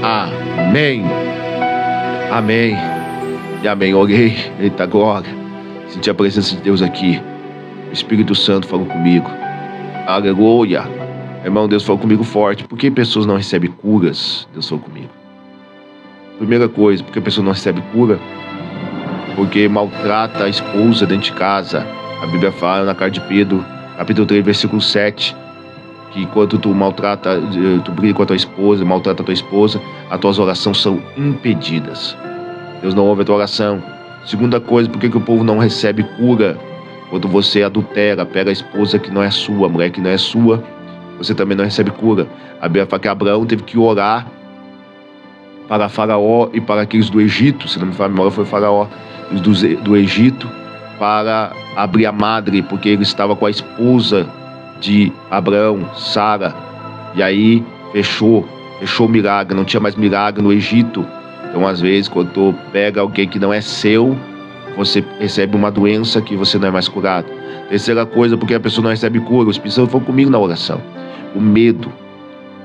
Amém. Amém e amém. Orei, eita glória. Senti a presença de Deus aqui. O Espírito Santo falou comigo. Aleluia. Irmão, Deus falou comigo forte. Por que pessoas não recebem curas? Deus falou comigo. Primeira coisa, por que a pessoa não recebe cura? Porque maltrata a esposa dentro de casa. A Bíblia fala na carta de Pedro, capítulo 3, versículo 7, que quando tu maltrata, tu briga com a tua esposa, maltrata a tua esposa, as tuas orações são impedidas. Deus não ouve a tua oração. Segunda coisa, por que o povo não recebe cura? Quando você adultera, pega a esposa que não é sua, a mulher que não é sua, você também não recebe cura. A Bíblia fala que Abraão teve que orar para Faraó e para aqueles do Egito, se não me falha a memória, foi Faraó, os do Egito, para abrir a madre, porque ele estava com a esposa de Abraão, Sara, e aí fechou o milagre, não tinha mais milagre no Egito. Então, às vezes, quando tu pega alguém que não é seu, você recebe uma doença que você não é mais curado. Terceira coisa, porque a pessoa não recebe cura, o Espírito Santo foi comigo na oração. O medo,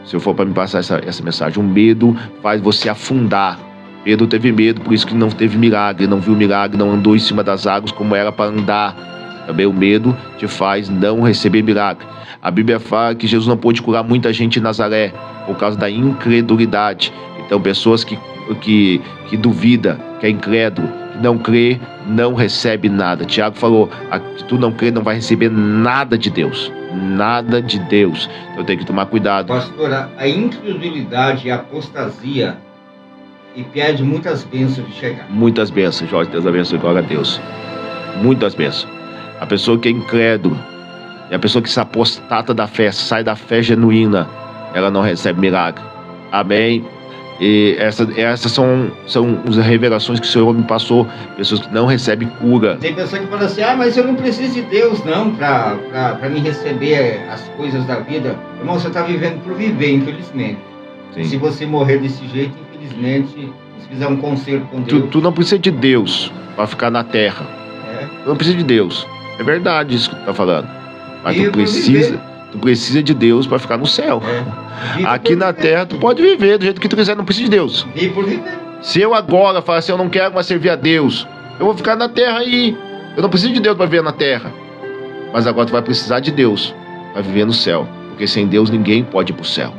se eu for para me passar essa mensagem, o medo faz você afundar. Pedro teve medo, por isso que não teve milagre, não viu milagre, não andou em cima das águas como era para andar. Também o medo te faz não receber milagre. A Bíblia fala que Jesus não pôde curar muita gente em Nazaré por causa da incredulidade. Então, pessoas que duvida, que é incrédulo, que não crê, não recebe nada. Tiago falou, se tu não crê, não vai receber nada de Deus. Nada de Deus. Então tem que tomar cuidado. Pastor, a incredulidade e a apostasia impede muitas bênçãos de chegar. Muitas bênçãos, Jorge. Deus abençoe, glória a Deus. Muitas bênçãos. A pessoa que é incrédula, e a pessoa que se apostata da fé, sai da fé genuína, ela não recebe milagre. Amém? E essas são as revelações que o Senhor me passou. Pessoas que não recebem cura. Tem pessoa que fala assim, mas eu não preciso de Deus não para me receber as coisas da vida. Irmão, você está vivendo por viver, infelizmente. Sim. Se você morrer desse jeito, infelizmente, se fizer um concerto com Deus... Tu não precisa de Deus para ficar na terra. Tu não precisa de Deus. É verdade isso que tu está falando. Mas tu precisa de Deus para ficar no céu. Aqui na terra tu pode viver do jeito que tu quiser, não precisa de Deus. Se eu agora falar assim, eu não quero mais servir a Deus, eu vou ficar na terra aí. Eu não preciso de Deus para viver na terra. Mas agora tu vai precisar de Deus para viver no céu. Porque sem Deus ninguém pode ir para o céu.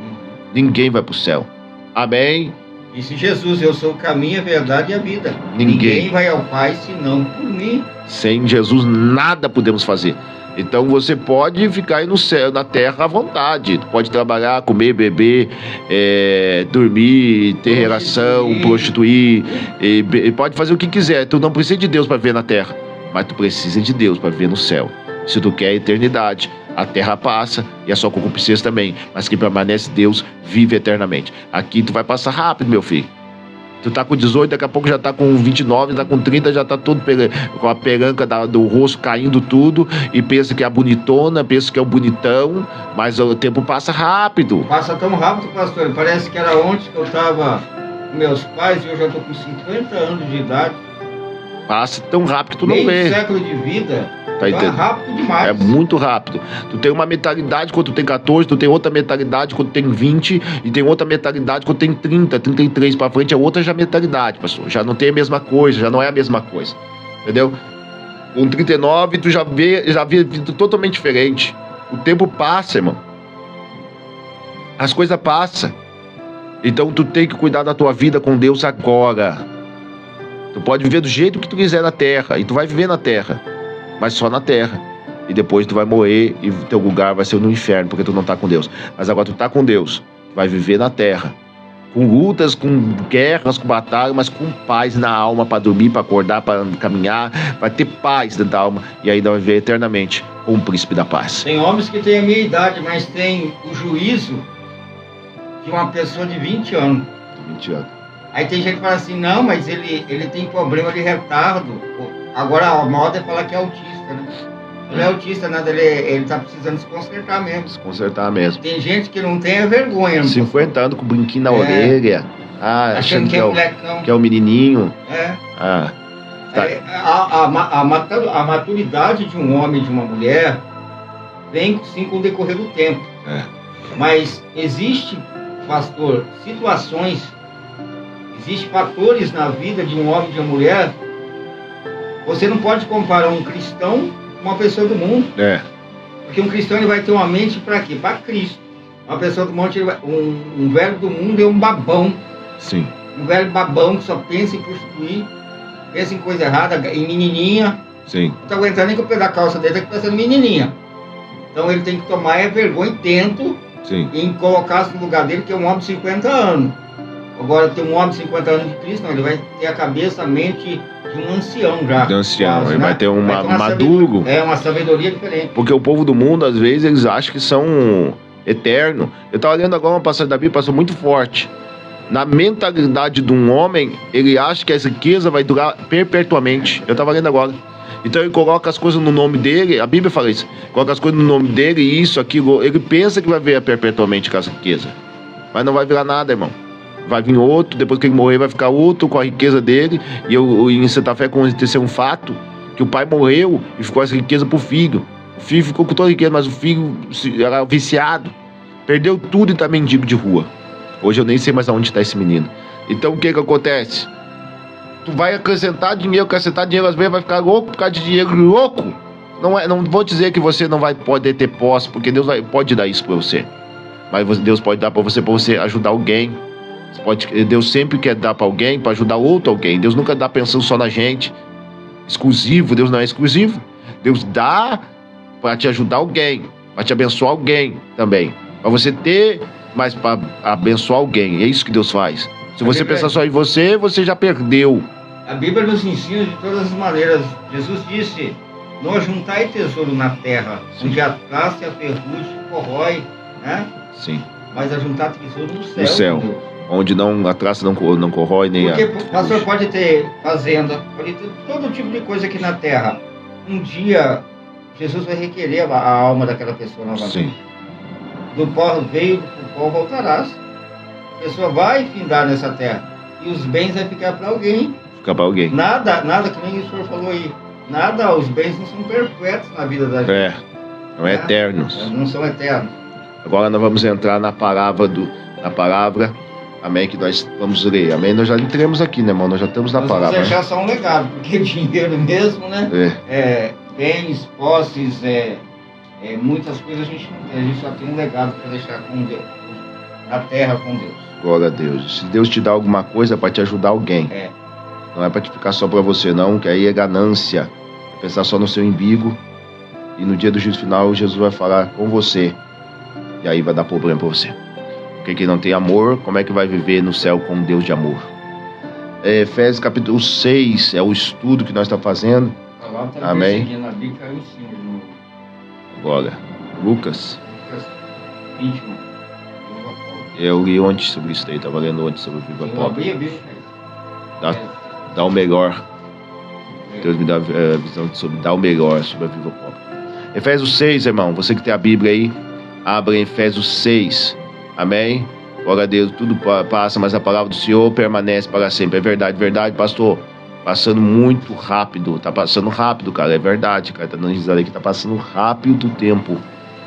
Ninguém vai para o céu. Amém? Disse Jesus, eu sou o caminho, a verdade e a vida. Ninguém vai ao Pai senão por mim. Sem Jesus nada podemos fazer. Então você pode ficar aí no céu, na terra à vontade. Pode trabalhar, comer, beber, dormir, ter relação, prostituir, pode fazer o que quiser. Tu não precisa de Deus para viver na terra, mas tu precisa de Deus para viver no céu. Se tu quer a eternidade, a terra passa e a sua concupiscência também, mas quem permanece Deus vive eternamente. Aqui tu vai passar rápido, meu filho. Tu tá com 18, daqui a pouco já tá com 29, tá com 30, já tá todo com a peranca do rosto caindo tudo, e pensa que é a bonitona, pensa que é o bonitão, mas o tempo passa rápido. Passa tão rápido, pastor, parece que era ontem que eu tava com meus pais e eu já tô com 50 anos de idade. Passa tão rápido que tu não vê. Meio século de vida. Tá então é rápido demais. É muito rápido. Tu tem uma mentalidade quando tu tem 14, tu tem outra mentalidade quando tu tem 20, e tem outra mentalidade quando tu tem 30, 33 pra frente, é outra já mentalidade, pastor. Já não tem a mesma coisa, já não é a mesma coisa. Entendeu? Com 39, tu já vê vida totalmente diferente. O tempo passa, irmão. As coisas passam. Então tu tem que cuidar da tua vida com Deus agora. Tu pode viver do jeito que tu quiser na terra, e tu vai viver na terra, mas só na terra. E depois tu vai morrer e teu lugar vai ser no inferno, porque tu não tá com Deus. Mas agora tu tá com Deus, tu vai viver na terra, com lutas, com guerras, com batalhas, mas com paz na alma, para dormir, para acordar, para caminhar. Vai ter paz dentro da alma, e ainda vai viver eternamente com o príncipe da paz. Tem homens que têm a minha idade, mas tem o juízo de uma pessoa de 20 anos. 20 anos. Aí tem gente que fala assim, não, mas ele tem problema de retardo. Agora a moda é falar que é autista, né? Ele é autista, nada, ele tá precisando se consertar mesmo. Se consertar mesmo. Tem gente que não tem a vergonha. 50 anos com o brinquinho na orelha. Achando que é molecão. Que é o menininho. Tá. A maturidade de um homem e de uma mulher vem sim com o decorrer do tempo. Mas existe, pastor, situações, existem fatores na vida de um homem e de uma mulher. Você não pode comparar um cristão com uma pessoa do mundo. Porque um cristão ele vai ter uma mente para quê? Para Cristo. Uma pessoa do mundo, um velho do mundo é um babão. Sim. Um velho babão que só pensa em prostituir, pensa em coisa errada, em menininha. Sim. Não tá aguentando nem que eu pegar a calça dele, tá pensando em menininha. Então ele tem que tomar vergonha e tento Sim. e colocasse no lugar dele, que é um homem de 50 anos. Agora, tem um homem de 50 anos de Cristo, não, ele vai ter a cabeça, a mente de um ancião já. De ancião, quase, ele né? vai ter uma maduro. Sabedoria, uma sabedoria diferente. Porque o povo do mundo, às vezes, eles acham que são eternos. Eu estava lendo agora uma passagem da Bíblia, passou muito forte. Na mentalidade de um homem, ele acha que essa riqueza vai durar perpetuamente. Eu estava lendo agora. Então ele coloca as coisas no nome dele, a Bíblia fala isso, coloca as coisas no nome dele, isso, aquilo, ele pensa que vai virar perpetuamente com essa riqueza. Mas não vai virar nada, irmão. Vai vir outro, depois que ele morrer vai ficar outro com a riqueza dele. E em Santa Fé aconteceu um fato, que o pai morreu e ficou essa riqueza pro filho. O filho ficou com toda a riqueza, mas o filho era viciado. Perdeu tudo e tá mendigo de rua. Hoje eu nem sei mais aonde está esse menino. Então o que acontece? Tu vai acrescentar dinheiro, às vezes vai ficar louco por causa de dinheiro louco. Não vou dizer que você não vai poder ter posse, porque Deus pode dar isso para você. Mas Deus pode dar para você ajudar alguém. Deus sempre quer dar para alguém, para ajudar outro alguém. Deus nunca dá pensando só na gente. Exclusivo, Deus não é exclusivo. Deus dá para te ajudar alguém, para te abençoar alguém também. Para você ter, mas para abençoar alguém. É isso que Deus faz. Se você pensar só em você, você já perdeu. A Bíblia nos ensina de todas as maneiras. Jesus disse: não ajuntai tesouro na terra, Sim. onde a traça e a ferrugem corrói, né? Sim. Mas ajuntar tesouro no céu. No céu. Onde a traça não corrói, nem Porque a... o pastor pode ter fazenda, pode ter todo tipo de coisa aqui na terra. Um dia, Jesus vai requerer a alma daquela pessoa novamente. Sim. Do pó veio, do pó voltarás. A pessoa vai findar nessa terra. E os bens vai ficar para alguém. Ficar para alguém. Nada, que nem o senhor falou aí. Nada, os bens não são perpétuos na vida da gente. Não é eternos. Não são eternos. Agora nós vamos entrar na palavra, amém, que nós vamos ler, amém, nós já entramos aqui, né, irmão, nós já estamos na palavra. Vamos deixar só um legado, porque dinheiro mesmo, né, bens, posses, muitas coisas a gente não tem, a gente só tem um legado para deixar com Deus, na terra com Deus. Glória a Deus. Se Deus te dá alguma coisa, é para te ajudar alguém. Não é para te ficar só para você não, que aí é ganância, é pensar só no seu umbigo, e no dia do juízo final Jesus vai falar com você, e aí vai dar problema para você. Porque quem não tem amor, como é que vai viver no céu com Deus de amor? Efésios capítulo 6 é o estudo que nós estamos fazendo. Amém. Agora, Lucas 21. Eu li ontem sobre isso aí, estava lendo ontem sobre o Viva Pobre. Dá o melhor. Deus me dá a visão sobre dar o melhor sobre a Viva Pobre. Efésios 6, irmão, você que tem a Bíblia aí, abra em Efésios 6. Amém? Glória a Deus, tudo passa, mas a palavra do Senhor permanece para sempre. É verdade, pastor. Passando muito rápido. Tá passando rápido, cara. É verdade, cara. Tá dando risada aí que tá passando rápido o tempo.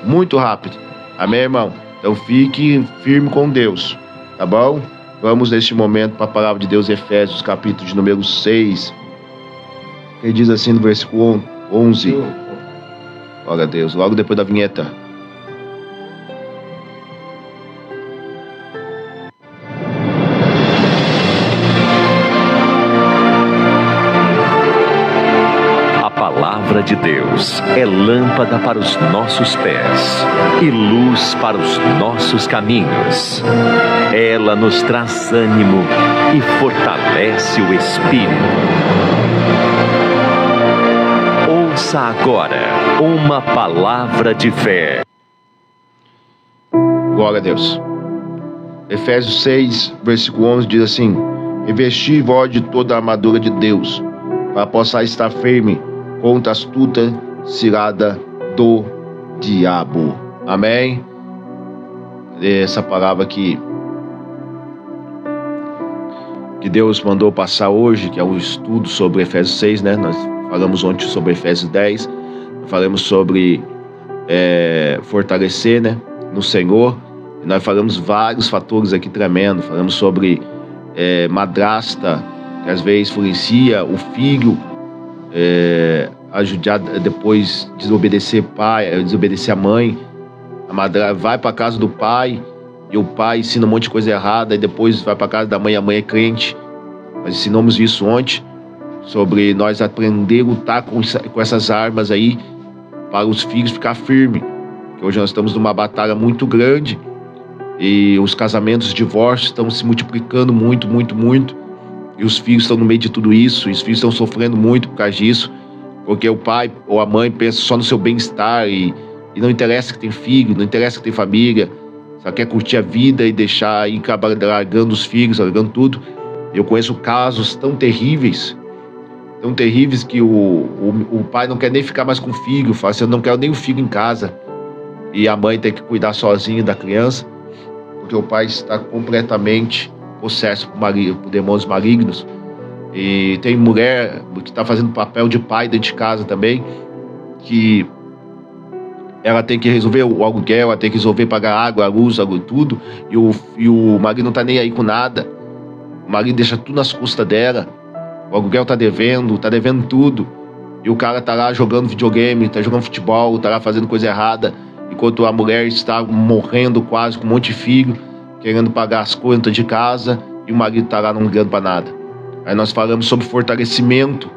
Muito rápido. Amém, irmão? Então fique firme com Deus. Tá bom? Vamos neste momento para a palavra de Deus, Efésios, capítulo de número 6. Que diz assim no versículo 11. Glória a Deus. Logo depois da vinheta. A palavra de Deus é lâmpada para os nossos pés e luz para os nossos caminhos. Ela nos traz ânimo e fortalece o espírito. Ouça agora uma palavra de fé. Glória a Deus. Efésios 6, versículo 11 diz assim: revesti vós de toda a armadura de Deus, para possar estar firme contra a astuta cilada do diabo. Amém? Essa palavra que Deus mandou passar hoje, que é um estudo sobre Efésios 6, né? Nós falamos ontem sobre Efésios 10, falamos sobre fortalecer, né, no Senhor. E nós falamos vários fatores aqui tremendos. Falamos sobre madrasta, que às vezes influencia o filho ajudar, depois desobedecer pai, desobedecer a mãe. A madrasta vai para casa do pai e o pai ensina um monte de coisa errada, e depois vai para casa da mãe, a mãe é crente. Nós ensinamos isso ontem, sobre nós aprender a lutar com essas armas aí, para os filhos ficar firmes. Porque hoje nós estamos numa batalha muito grande, E os casamentos, os divórcios estão se multiplicando muito, muito, muito. E os filhos estão no meio de tudo isso. E os filhos estão sofrendo muito por causa disso. Porque o pai ou a mãe pensa só no seu bem-estar. E não interessa que tem filho, não interessa que tem família. Só quer curtir a vida e deixar ir largando os filhos, largando tudo. Eu conheço casos tão terríveis que o pai não quer nem ficar mais com o filho. Fala assim, eu não quero nem o filho em casa. E a mãe tem que cuidar sozinha da criança. Porque o pai está completamente possesso por demônios malignos. E tem mulher que está fazendo papel de pai dentro de casa também, que ela tem que resolver o aluguel, ela tem que resolver pagar água, a luz, tudo, e o marido não está nem aí com nada. O marido deixa tudo nas custas dela. O aluguel está devendo tudo, e o cara está lá jogando videogame, está jogando futebol, está lá fazendo coisa errada, enquanto a mulher está morrendo quase com um monte de filho, querendo pagar as contas de casa, e o marido está lá não ligando para nada. Aí nós falamos sobre fortalecimento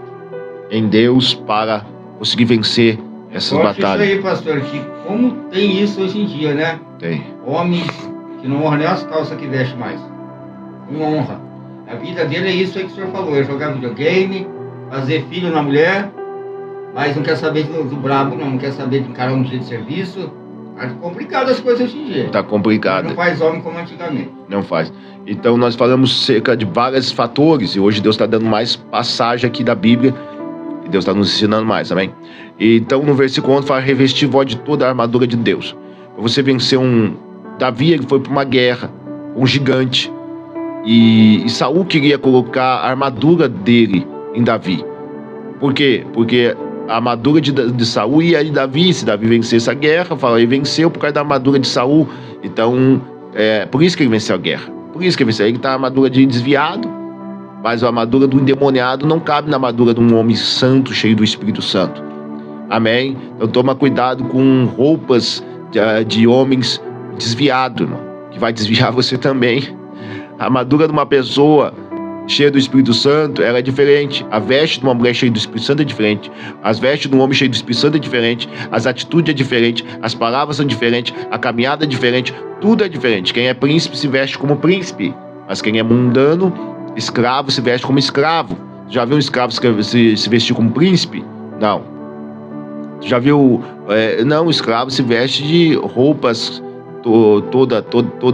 em Deus para conseguir vencer essas batalhas. Isso aí, pastor, que como tem isso hoje em dia, né? Tem. Homens que não honram nem as calças que vestem mais. Não honra. A vida dele é isso aí que o senhor falou, é jogar videogame, fazer filho na mulher, mas não quer saber do brabo, não quer saber de encarar um dia de serviço. Tá complicado as coisas hoje em dia. Tá complicado. Não faz homem como antigamente. Não faz. Então nós falamos cerca de vários fatores, e hoje Deus está dando mais passagem aqui da Bíblia, e Deus está nos ensinando mais, amém? E então no versículo 11 fala, revestir vós de toda a armadura de Deus. Para você vencer Davi, ele foi para uma guerra, um gigante, e Saul queria colocar a armadura dele em Davi. Por quê? Porque a armadura de Saul ia em Davi. Se Davi vencesse a guerra, ele venceu por causa da armadura de Saul. Então, por isso que ele venceu a guerra. Por isso que ele venceu. Ele está a armadura de desviado, mas a armadura do endemoniado não cabe na armadura de um homem santo, cheio do Espírito Santo. Amém? Então toma cuidado com roupas de homens desviados, irmão, que vai desviar você também. A armadura de uma pessoa cheia do Espírito Santo, ela é diferente. A veste de uma mulher cheia do Espírito Santo é diferente. As vestes de um homem cheio do Espírito Santo é diferente. As atitudes é diferente. As palavras são diferentes. A caminhada é diferente. Tudo é diferente. Quem é príncipe se veste como príncipe. Mas quem é mundano, escravo, se veste como escravo. Já viu um escravo se vestir como príncipe? Não. Já viu... não, o escravo se veste de roupas toda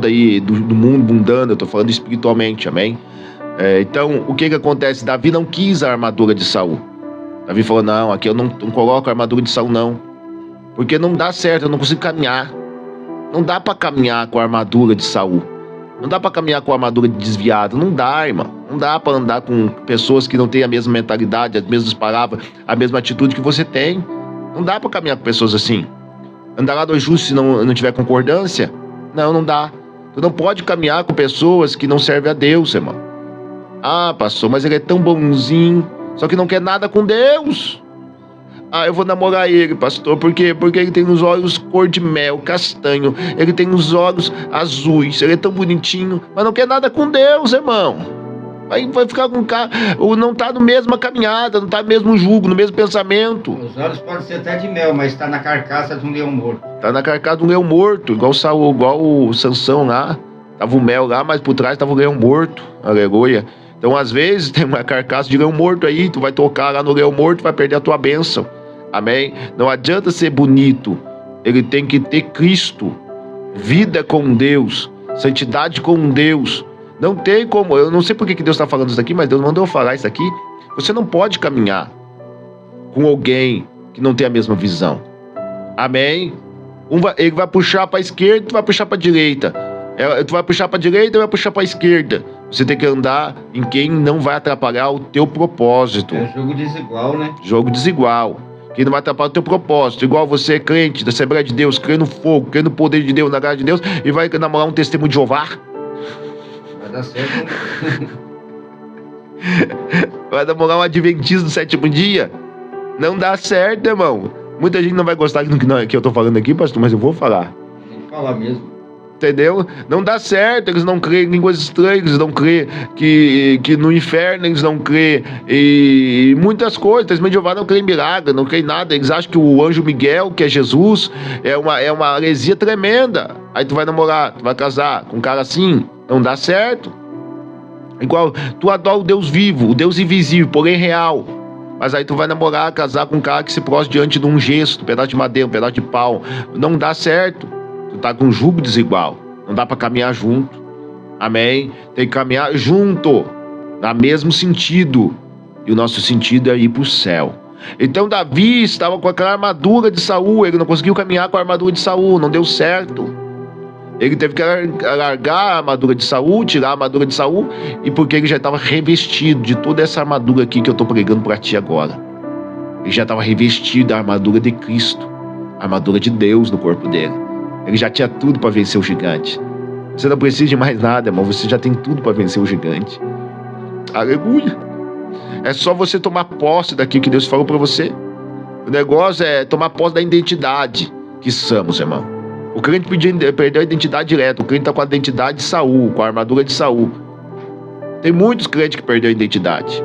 aí do mundo mundano. Eu tô falando espiritualmente, amém? Então, o que acontece? Davi não quis a armadura de Saul. Davi falou, não, aqui eu não coloco a armadura de Saul, não. Porque não dá certo, eu não consigo caminhar. Não dá para caminhar com a armadura de Saul. Não dá para caminhar com a armadura de desviado. Não dá, irmão. Não dá para andar com pessoas que não têm a mesma mentalidade, as mesmas palavras, a mesma atitude que você tem. Não dá para caminhar com pessoas assim. Andar lá do justo se não tiver concordância? Não dá. Tu não pode caminhar com pessoas que não servem a Deus, irmão. Ah, pastor, mas ele é tão bonzinho, só que não quer nada com Deus. Ah, eu vou namorar ele, pastor, por quê? Porque ele tem os olhos cor de mel, castanho, ele tem os olhos azuis, ele é tão bonitinho, mas não quer nada com Deus, irmão. Vai ficar com o cara, não tá no mesma caminhada, não tá no mesmo jugo, no mesmo pensamento. Os olhos podem ser até de mel, mas tá na carcaça de um leão morto. Tá na carcaça de um leão morto, igual o Sansão lá. Tava o mel lá, mas por trás tava o leão morto. Aleluia. Então, às vezes, tem uma carcaça de leão morto aí, tu vai tocar lá no leão morto, vai perder a tua bênção. Amém? Não adianta ser bonito, ele tem que ter Cristo, vida com Deus, santidade com Deus. Não tem como, eu não sei por que Deus está falando isso aqui, mas Deus mandou eu falar isso aqui. Você não pode caminhar com alguém que não tem a mesma visão. Amém? Ele vai puxar para a esquerda, tu vai puxar para a direita. Tu vai puxar para a direita, vai puxar para a esquerda. Você tem que andar em quem não vai atrapalhar o teu propósito. É jogo desigual, né? Jogo desigual. Quem não vai atrapalhar o teu propósito. Igual você é crente da Assembleia de Deus, crê no fogo, crê no poder de Deus, na graça de Deus, e vai namorar um testemunho de Jeová. Vai dar certo. Vai namorar um adventista do sétimo dia. Não dá certo, irmão. Muita gente não vai gostar do que eu tô falando aqui, pastor, mas eu vou falar. Tem que falar mesmo. Entendeu? Não dá certo, eles não creem em línguas estranhas, eles não creem que no inferno, eles não creem em muitas coisas. Testemunho de Jeová não crê em milagre, não crê em nada. Eles acham que o anjo Miguel, que é Jesus, é uma heresia tremenda. Aí tu vai namorar, tu vai casar com um cara assim, não dá certo. Igual, tu adora o Deus vivo, o Deus invisível, porém real. Mas aí tu vai namorar, casar com um cara que se prostra diante de um gesto, um pedaço de madeira, um pedaço de pau. Não dá certo. Tu tá com um jugo desigual. Não dá pra caminhar junto. Amém? Tem que caminhar junto, no mesmo sentido. E o nosso sentido é ir pro céu. Então Davi estava com aquela armadura de Saul. Ele não conseguiu caminhar com a armadura de Saul. Não deu certo. Ele teve que largar a armadura de Saul, tirar a armadura de Saul, e porque ele já estava revestido de toda essa armadura aqui que eu estou pregando para ti agora. Ele já estava revestido da armadura de Cristo, a armadura de Deus no corpo dele. Ele já tinha tudo para vencer o gigante. Você não precisa de mais nada, irmão. Você já tem tudo para vencer o gigante. Aleluia. É só você tomar posse daquilo que Deus falou para você. O negócio é tomar posse da identidade que somos, irmão. O crente perdeu a identidade direta. O crente está com a identidade de Saul, com a armadura de Saul. Tem muitos crentes que perderam a identidade.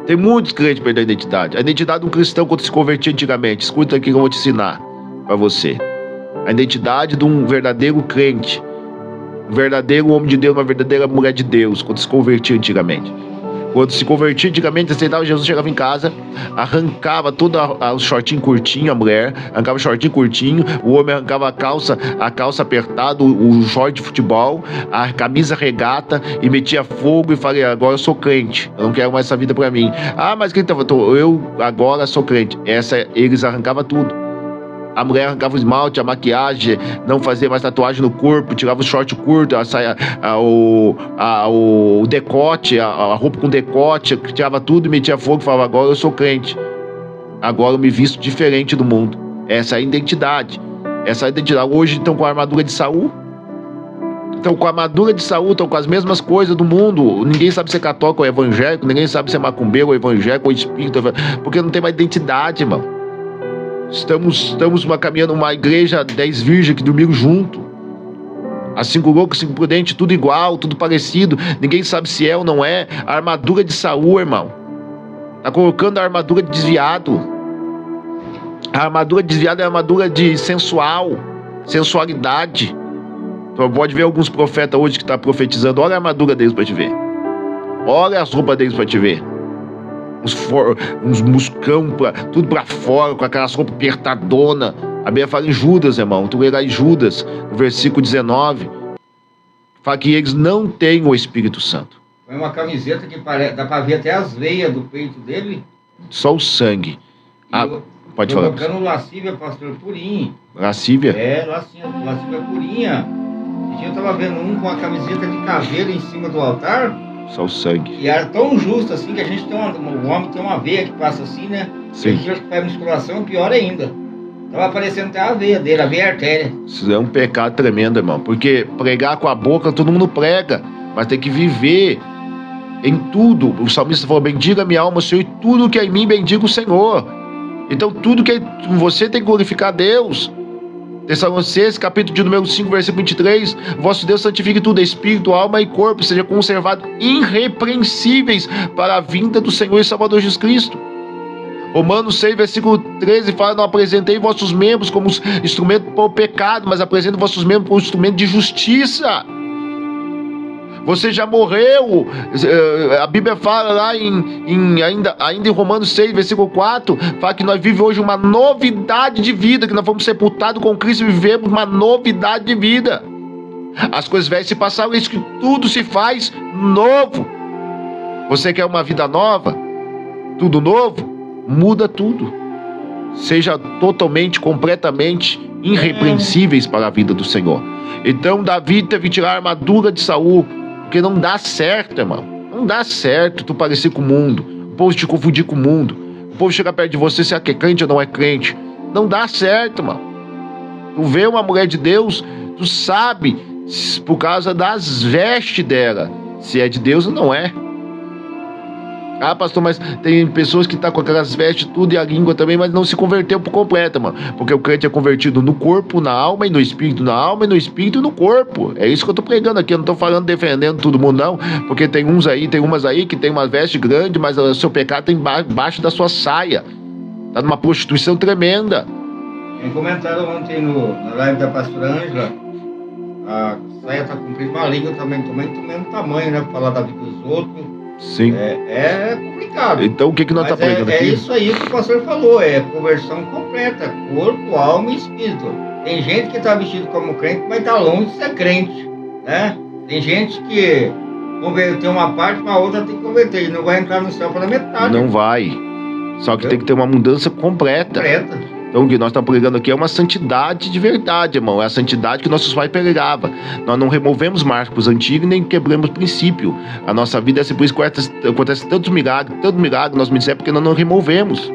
Tem muitos crentes que perderam a identidade. A identidade de um cristão quando se convertia antigamente. Escuta aqui que eu vou te ensinar para você. A identidade de um verdadeiro crente, um verdadeiro homem de Deus, uma verdadeira mulher de Deus, quando se convertia antigamente. Quando se convertia antigamente, aceitava Jesus, chegava em casa, arrancava todo o shortinho curtinho, a mulher arrancava o shortinho curtinho, o homem arrancava a calça apertada, o short de futebol, a camisa regata, e metia fogo e falei, agora eu sou crente, eu não quero mais essa vida pra mim. Ah, mas quem tava? Eu agora sou crente. Eles arrancavam tudo. A mulher arrancava o esmalte, a maquiagem, não fazia mais tatuagem no corpo, tirava o short curto, a saia, o decote, a roupa com decote, tirava tudo e metia fogo e falava, agora eu sou crente. Agora eu me visto diferente do mundo. Essa é a identidade. Essa é a identidade. Hoje estão com a armadura de Saul. Estão com a armadura de Saul, estão com as mesmas coisas do mundo. Ninguém sabe se é católico ou evangélico, ninguém sabe se é macumbeiro ou evangélico ou espírito, porque não tem mais identidade, irmão. Estamos caminhando uma igreja 10 virgens que dormiram junto. As 5 loucos, 5 prudentes, tudo igual, tudo parecido. Ninguém sabe se é ou não é. A armadura de Saul, irmão. Tá colocando a armadura de desviado. A armadura de desviado é a armadura de sensualidade. Então pode ver alguns profetas hoje que tá profetizando. Olha a armadura deles pra te ver. Olha as roupas deles pra te ver. Uns muscão, tudo pra fora, com aquelas roupas apertadonas. A Bíblia fala em Judas, irmão. Tu lerá em Judas, no versículo 19. Fala que eles não têm o Espírito Santo. Foi uma camiseta que dá pra ver até as veias do peito dele. Só o sangue. Pode falar. Colocando lascívia, pastor, purinho. Lascívia? É, lascívia purinha. Esse dia eu tava vendo um com a camiseta de caveira em cima do altar. Só o sangue. E era tão justo assim que a gente tem o homem tem uma veia que passa assim, né? Sim. E que faz musculação, pior ainda. Tava aparecendo até a veia dele, a veia artéria. Isso é um pecado tremendo, irmão. Porque pregar com a boca, todo mundo prega. Mas tem que viver em tudo. O salmista falou, bendiga minha alma, Senhor, e tudo que é em mim, bendiga o Senhor. Então tudo que é em você tem que glorificar a Deus. Tessalonicenses, capítulo de número 5, versículo 23, vosso Deus santifique tudo, espírito, alma e corpo, seja conservado irrepreensíveis para a vinda do Senhor e Salvador Jesus Cristo. Romanos 6, versículo 13, fala, não apresentei vossos membros como instrumento para o pecado, mas apresento vossos membros como instrumento de justiça. Você já morreu. A Bíblia fala lá ainda em Romanos 6, versículo 4, fala que nós vivemos hoje uma novidade de vida, que nós fomos sepultados com Cristo e vivemos uma novidade de vida. As coisas velhas se passaram, isso que tudo se faz novo. Você quer uma vida nova? Tudo novo? Muda tudo. Seja totalmente, completamente irrepreensíveis para a vida do Senhor. Então Davi teve que tirar a armadura de Saul, porque não dá certo, irmão. Não dá certo tu parecer com o mundo, o povo te confundir com o mundo, o povo chegar perto de você se é crente ou não é crente. Não dá certo, irmão. Tu vê uma mulher de Deus, tu sabe por causa das vestes dela se é de Deus ou não é. Ah, pastor, mas tem pessoas que estão com aquelas vestes tudo e a língua também, mas não se converteu por completo, mano. Porque o crente é convertido no corpo, na alma e no espírito. Na alma e no espírito e no corpo. É isso que eu tô pregando aqui. Eu não tô falando defendendo todo mundo, não. Porque tem umas aí que tem uma veste grande, mas o seu pecado tem embaixo da sua saia. Tá numa prostituição tremenda. Em comentário ontem na live da pastora Ângela, a saia tá cumprida, uma língua também do mesmo tamanho, né? Pra falar da vida dos outros. Sim. É complicado. Então o que nós tá pregando aqui? É isso aí que o pastor falou, é conversão completa, corpo, alma e espírito. Tem gente que tá vestido como crente, mas tá longe de ser crente, né? Tem gente que converteu uma parte, mas a outra tem que converter, e não vai entrar no céu pela metade. Não vai. Só que tem que ter uma mudança completa. Então o que nós estamos pregando aqui é uma santidade de verdade, irmão. É a santidade que nossos pais pregavam. Nós não removemos marcos antigos nem quebramos princípio. A nossa vida é assim, por isso que acontece tanto milagre, nós me dizemos porque nós não removemos.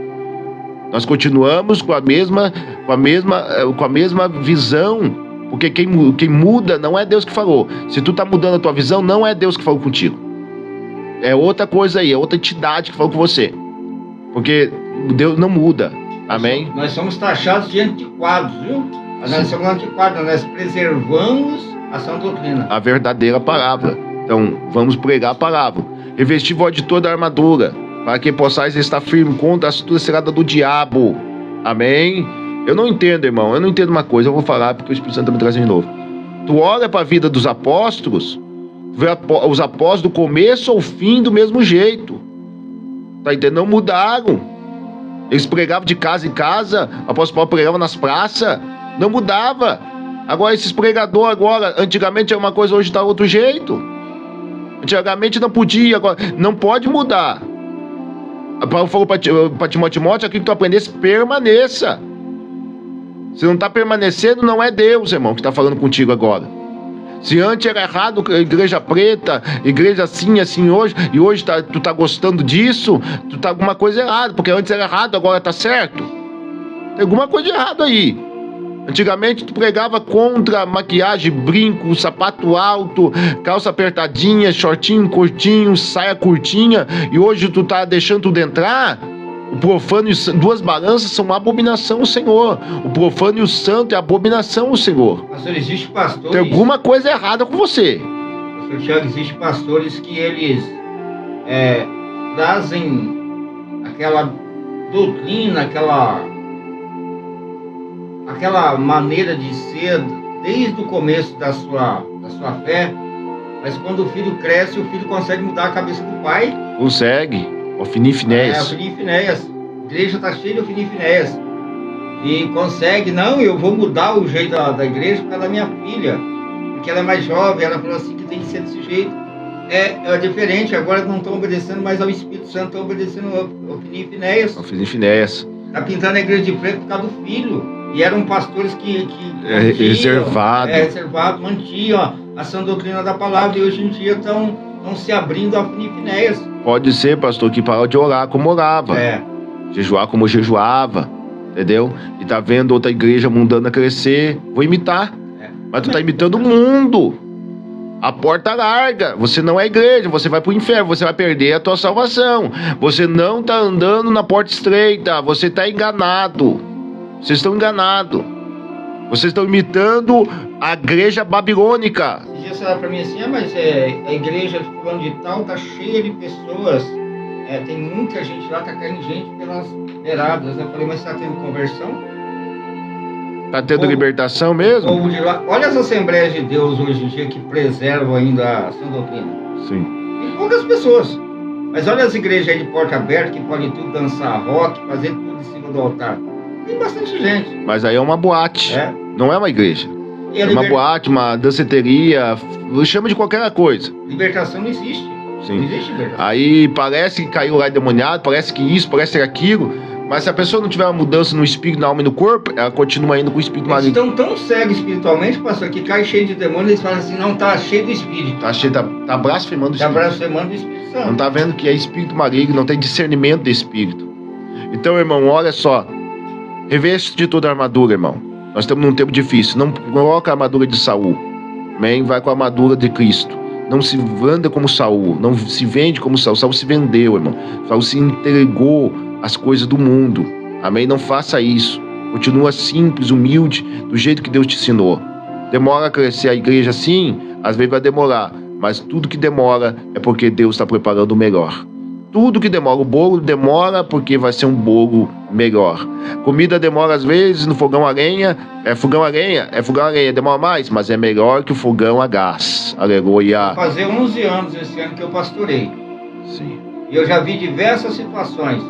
Nós continuamos com a mesma visão. Porque quem muda não é Deus que falou. Se tu tá mudando a tua visão, não é Deus que falou contigo. É outra coisa aí, é outra entidade que falou com você. Porque Deus não muda. Amém? Nós somos taxados de antiquados, viu? Nós somos antiquados, nós preservamos a sã doutrina. A verdadeira palavra. Então, vamos pregar a palavra. Revestir-vos de toda a armadura, para que possais estar firme contra a astuta cilada do diabo. Amém? Eu não entendo, irmão. Eu não entendo uma coisa. Eu vou falar porque o Espírito Santo está me trazendo de novo. Tu olha para a vida dos apóstolos, vê os apóstolos do começo ao fim do mesmo jeito. Tá entendendo? Não mudaram. Eles pregavam de casa em casa, o apóstolo Paulo pregava nas praças, não mudava. Agora esses pregadores antigamente era uma coisa, hoje está outro jeito. Antigamente não podia, agora não pode mudar. Paulo falou para Timóteo, aquilo que tu aprendesse, permaneça. Se não está permanecendo, não é Deus, irmão, que está falando contigo agora. Se antes era errado, igreja preta, igreja assim hoje, e hoje tu tá gostando disso, tu tá alguma coisa errada, porque antes era errado, agora tá certo. Tem alguma coisa errada aí. Antigamente tu pregava contra maquiagem, brinco, sapato alto, calça apertadinha, shortinho curtinho, saia curtinha, e hoje tu tá deixando tudo entrar. O profano e duas balanças são uma abominação ao Senhor. O profano e o santo é abominação ao Senhor. Pastor, existe pastores... Tem alguma coisa errada com você. Pastor Tiago, existe pastores que eles trazem aquela doutrina, aquela maneira de ser desde o começo da sua fé, mas quando o filho cresce, o filho consegue mudar a cabeça do pai. Consegue. Ofni e Finéias. Ofni e Finéias. A igreja está cheia de Ofni e Finéias. E consegue, não, eu vou mudar o jeito da igreja por causa da minha filha. Porque ela é mais jovem, ela falou assim que tem que ser desse jeito. É diferente, agora não estão obedecendo mais ao Espírito Santo, estão obedecendo ao Ofni e Finéias. Ofni e Finéias. Está pintando a igreja de preto por causa do filho. E eram pastores que reservado, mantinham a sã doutrina da palavra. E hoje em dia estão se abrindo a Ofni e Finéias. Pode ser, pastor, que parou de orar como orava. Jejuar como jejuava. Entendeu? E tá vendo outra igreja mundana crescer. Vou imitar. Mas tu tá imitando o mundo. A porta larga. Você não é igreja. Você vai pro inferno. Você vai perder a tua salvação. Você não tá andando na porta estreita. Você tá enganado. Vocês estão enganados. Vocês estão imitando a igreja babilônica. Esse dia você fala pra mim assim, mas a igreja de fulano de tal tá cheia de pessoas. Tem muita gente lá, tá caindo gente pelas beiradas. Eu falei, mas você tá tendo conversão? Tá tendo libertação mesmo? Povo de lá. Olha as Assembleias de Deus hoje em dia que preservam ainda a sã doutrina. Sim. Tem poucas pessoas. Mas olha as igrejas aí de porta aberta que podem tudo dançar rock, fazer tudo em cima do altar. Tem bastante gente. Mas aí é uma boate. Não é uma igreja. É uma boate, uma danceteria. Chama de qualquer coisa. Libertação não existe. Sim. Não existe libertação. Aí parece que caiu lá endemoniado, parece que isso, parece que aquilo. Mas se a pessoa não tiver uma mudança no espírito, na alma e no corpo, ela continua indo com o espírito maligno. Eles estão tão cegos espiritualmente, pastor, que cai cheio de demônios, eles falam assim, não, tá cheio do espírito. Tá blasfemando o espírito. Tá blasfemando o Espírito Santo. Não tá vendo que é espírito maligno, não tem discernimento de espírito. Então, irmão, olha só. Reveste de toda a armadura, irmão. Nós estamos num tempo difícil. Não coloca a armadura de Saul. Amém? Vai com a armadura de Cristo. não se anda como Saul, não se vende como Saul. Saul se vendeu, irmão. Saul se entregou às coisas do mundo. Amém? Não faça isso. Continua simples, humilde, do jeito que Deus te ensinou. Demora a crescer a igreja, sim, às vezes vai demorar, mas tudo que demora é porque Deus está preparando o melhor. Tudo que demora, o bolo demora porque vai ser um bolo melhor. Comida demora às vezes no fogão a lenha, fogão a lenha, demora mais, mas é melhor que o fogão a gás. Aleluia. Vai fazer 11 anos esse ano que eu pastorei. Sim. E eu já vi diversas situações.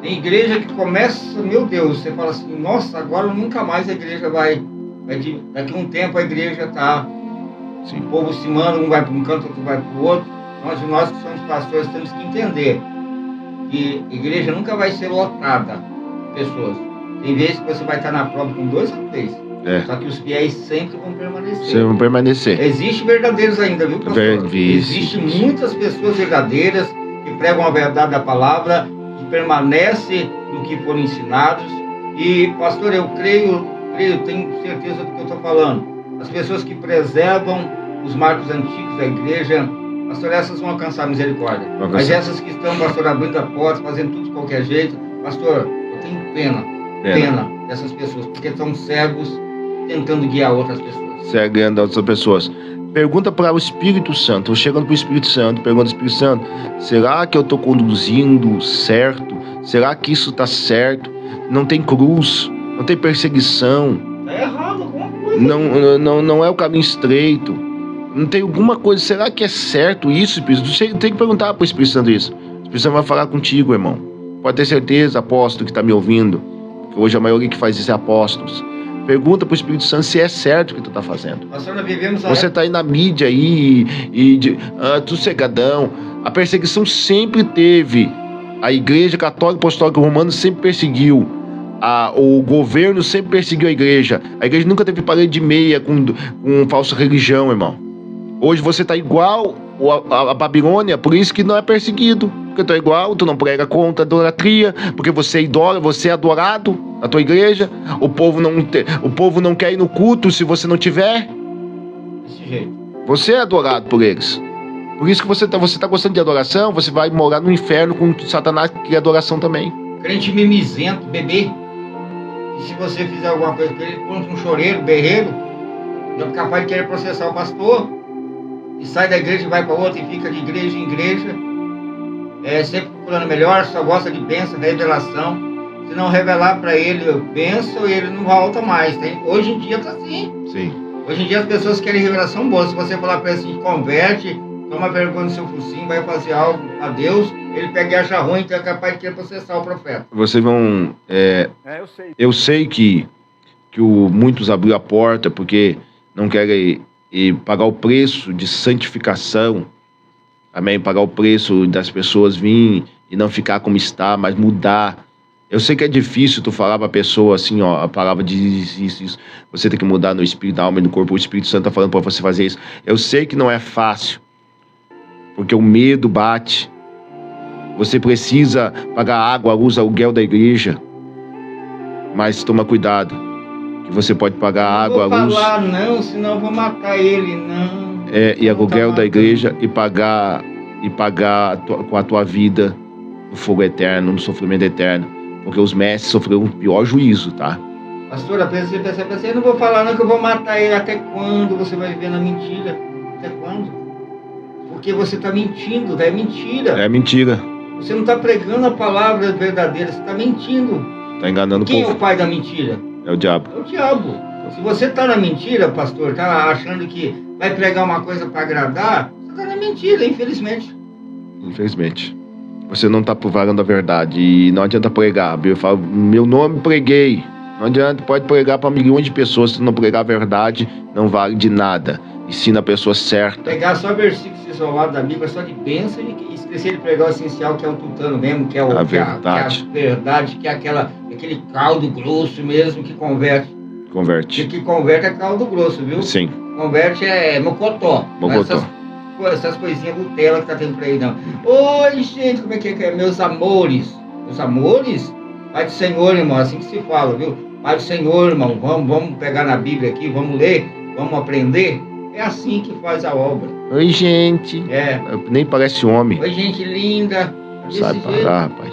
Tem igreja que começa, meu Deus, você fala assim, nossa, agora nunca mais a igreja vai daqui a um tempo a igreja está, o povo se manda, um vai para um canto, outro vai para o outro. Nós que somos pastores temos que entender que a igreja nunca vai ser lotada de pessoas. Tem vezes que você vai estar na prova com 2 ou 3. Só que os fiéis sempre vão permanecer. Sempre vão permanecer. Existem verdadeiros ainda, viu, pastor? Existem muitas pessoas verdadeiras que pregam a verdade da palavra, que permanecem no que foram ensinados. E, pastor, eu creio, tenho certeza do que eu estou falando. As pessoas que preservam os marcos antigos da igreja, pastor, essas vão alcançar misericórdia. Mas essas que estão, pastor, abrindo a porta, fazendo tudo de qualquer jeito, pastor, eu tenho pena dessas pessoas, porque são cegos tentando guiar outras pessoas. Cegando outras pessoas. Pergunta para o Espírito Santo, chegando para o Espírito Santo, pergunta ao Espírito Santo, será que eu estou conduzindo certo? Será que isso está certo? Não tem cruz, não tem perseguição. Está errado alguma coisa. Não é o caminho estreito. Não tem alguma coisa, será que é certo isso, Espírito? Você tem que perguntar para o Espírito Santo isso. O Espírito Santo vai falar contigo, irmão. Pode ter certeza, apóstolo que está me ouvindo, que hoje a maioria que faz isso é apóstolos. Pergunta para o Espírito Santo se é certo o que tu está fazendo. Você está aí na mídia aí, tudo cegadão. A perseguição sempre teve. A Igreja Católica Apostólica Romana sempre perseguiu. O governo sempre perseguiu a igreja. A igreja nunca teve parede de meia com falsa religião, irmão. Hoje você está igual a Babilônia, por isso que não é perseguido. Porque tu é igual, tu não prega contra a idolatria, porque você é idólatra, você é adorado na tua igreja. O povo não quer ir no culto se você não tiver. Desse jeito. Você é adorado por eles. Por isso que você tá gostando de adoração, você vai morar no inferno com Satanás, que é adoração também. Crente mimizento, bebê. E se você fizer alguma coisa com ele, põe um choreiro, berreiro, é capaz de querer processar o pastor. E sai da igreja e vai para outra e fica de igreja em igreja. Sempre procurando melhor, só gosta de bênção, revelação. Se não revelar para ele bênção, ele não volta mais. Hoje em dia tá assim. Sim. Hoje em dia as pessoas querem revelação boa. Se você falar para ele assim, converte, toma vergonha no seu focinho, vai fazer algo a Deus, ele pega e acha ruim, então é capaz de querer processar o profeta. Vocês vão... Eu sei que muitos abriram a porta porque não querem pagar o preço de santificação. Amém? Pagar o preço das pessoas virem e não ficar como está, mas mudar. Eu sei que é difícil tu falar pra pessoa assim, ó, a palavra diz isso. Você tem que mudar no espírito, na alma e no corpo. O Espírito Santo tá falando pra você fazer isso. Eu sei que não é fácil, porque o medo bate. Você precisa pagar água, luz, aluguel da igreja. Mas toma cuidado, que você pode pagar água, luz... Não vou falar não, senão eu vou matar ele, não. E aluguel da igreja e pagar com a tua vida no fogo eterno, no sofrimento eterno. Porque os mestres sofreram um pior juízo, tá? Pastora, eu não vou falar não que eu vou matar ele. Até quando você vai viver na mentira? Até quando? Porque você está mentindo, é mentira. É mentira. Você não está pregando a palavra verdadeira, você está mentindo. Está enganando o povo. Quem é o pai da mentira? É o diabo. É o diabo. Se você está na mentira, pastor, está achando que vai pregar uma coisa para agradar, você está na mentira, infelizmente. Infelizmente. Você não está provando a verdade e não adianta pregar. Eu falo, meu nome preguei. Não adianta, pode pregar para milhões de pessoas, se não pregar a verdade, não vale de nada. Ensina a pessoa certa. Pegar só versículos isolados da Bíblia, só de bênção e esquecer de pregar o essencial, que é o tutano mesmo, que é a verdade. Que é a verdade, que é aquele caldo grosso mesmo que converte. Converte. Que converte é caldo grosso, viu? Sim. Converte é mocotó. Mocotó. Essas coisinhas Nutella que tá tendo por aí, não. Oi, gente, como é que é? Meus amores. Meus amores? Pai do Senhor, irmão, assim que se fala, viu? Pai do Senhor, irmão, vamos pegar na Bíblia aqui, vamos ler, vamos aprender. É assim que faz a obra. Oi, gente. Nem parece homem. Oi, gente linda. Sai pra lá, rapaz.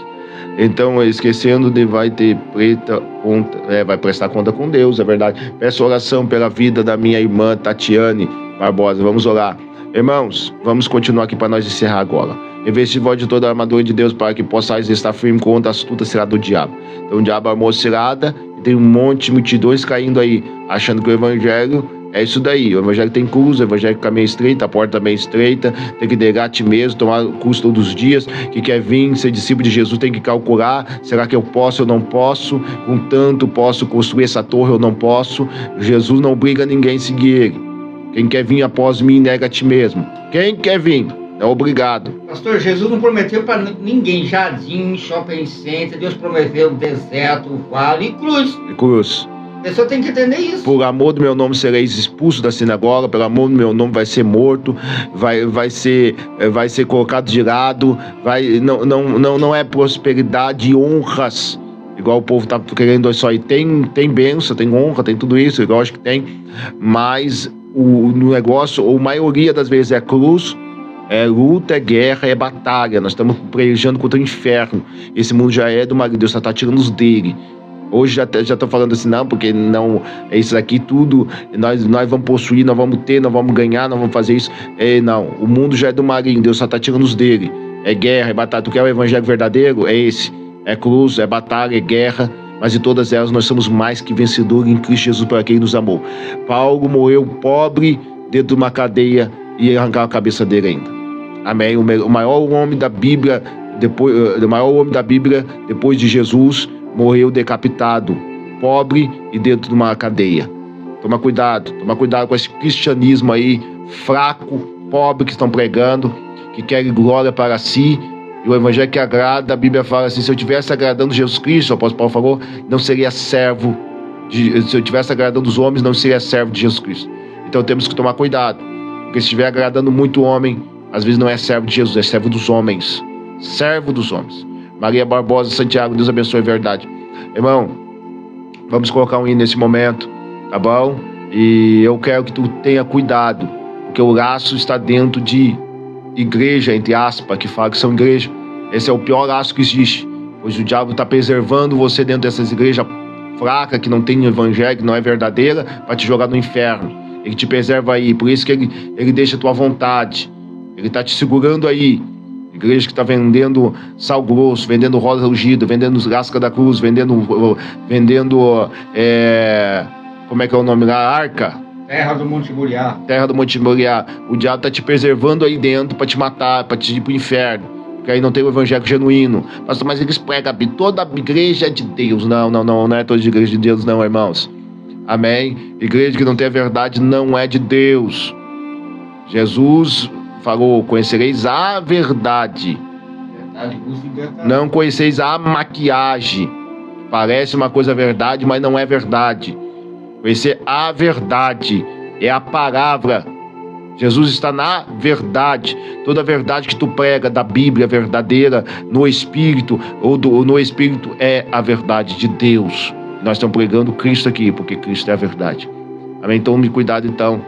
Então, esquecendo de vai ter preta conta, vai prestar conta com Deus, é verdade. Peço oração pela vida da minha irmã Tatiane Barbosa. Vamos orar. Irmãos, vamos continuar aqui para nós encerrar agora. Reveste de voz de toda a armadura de Deus para que possais estar firme contra a astuta cilada do diabo. Então o diabo armou cilada e tem um monte de multidões caindo aí, achando que o evangelho é isso daí. O evangelho tem cruz, o evangelho caminho estreito, a porta também estreita, tem que negar a ti mesmo, tomar cruz todos os dias. Que quer vir, ser discípulo de Jesus, tem que calcular, será que eu posso ou não posso? Com tanto posso construir essa torre ou não posso? Jesus não obriga ninguém a seguir ele. Quem quer vir após mim, nega a ti mesmo. Quem quer vir? É obrigado. Pastor, Jesus não prometeu para ninguém jardim, shopping center. Deus prometeu deserto, vale e cruz. E cruz. A pessoa tem que entender isso. Por amor do meu nome sereis expulso da sinagoga, pelo amor do meu nome vai ser morto, vai ser colocado de lado, não é prosperidade e honras, igual o povo tá querendo só aí. Tem bênção, tem honra, tem tudo isso, igual acho que tem, mas no negócio, ou a maioria das vezes é cruz, é luta, é guerra, é batalha. Nós estamos pelejando contra o inferno. Esse mundo já é do marido, Deus está tirando os dele. Hoje já estou falando assim, não, porque não é isso aqui tudo, nós vamos possuir, nós vamos ter, nós vamos ganhar, nós vamos fazer isso. Não, o mundo já é do marinho, Deus só está tirando os dele. É guerra, é batalha. Tu quer o evangelho verdadeiro? É esse. É cruz, é batalha, é guerra, mas em todas elas nós somos mais que vencedores em Cristo Jesus para quem nos amou. Paulo morreu pobre dentro de uma cadeia e arrancaram a cabeça dele ainda. Amém? O maior homem da Bíblia, depois de Jesus, morreu decapitado, pobre e dentro de uma cadeia. Toma cuidado com esse cristianismo aí, fraco, pobre que estão pregando, que querem glória para si, e o evangelho que agrada. A Bíblia fala assim: se eu estivesse agradando Jesus Cristo, o apóstolo Paulo falou, não seria servo, se eu estivesse agradando os homens, não seria servo de Jesus Cristo. Então temos que tomar cuidado, porque se estiver agradando muito homem, às vezes não é servo de Jesus, é servo dos homens. Servo dos homens. Maria Barbosa, Santiago, Deus abençoe a verdade. Irmão, vamos colocar um hino nesse momento, tá bom? E eu quero que tu tenha cuidado, porque o laço está dentro de igreja, entre aspas, que fala que são igreja. Esse é o pior laço que existe, pois o diabo está preservando você dentro dessas igrejas fracas, que não tem evangelho, que não é verdadeira, para te jogar no inferno. Ele te preserva aí, por isso que ele deixa a tua vontade. Ele está te segurando aí. Igreja que está vendendo sal grosso, vendendo rosa ungida, vendendo lasca da cruz, vendendo como é que é o nome lá? Arca. Terra do Monte Moriá. Terra do Monte Moriá. O diabo está te preservando aí dentro para te matar, para te ir para o inferno. Porque aí não tem o evangelho genuíno. Pastor, mas eles pregam toda a igreja é de Deus. Não é toda a igreja de Deus, não, irmãos. Amém? Igreja que não tem a verdade não é de Deus. Jesus falou: conhecereis a verdade. Não conheceis a maquiagem. Parece uma coisa verdade, mas não é verdade. Conhecer a verdade é a palavra. Jesus está na verdade. Toda a verdade que tu prega da Bíblia verdadeira, no Espírito, no Espírito é a verdade de Deus. Nós estamos pregando Cristo aqui, porque Cristo é a verdade. Amém? Então, me cuidado então.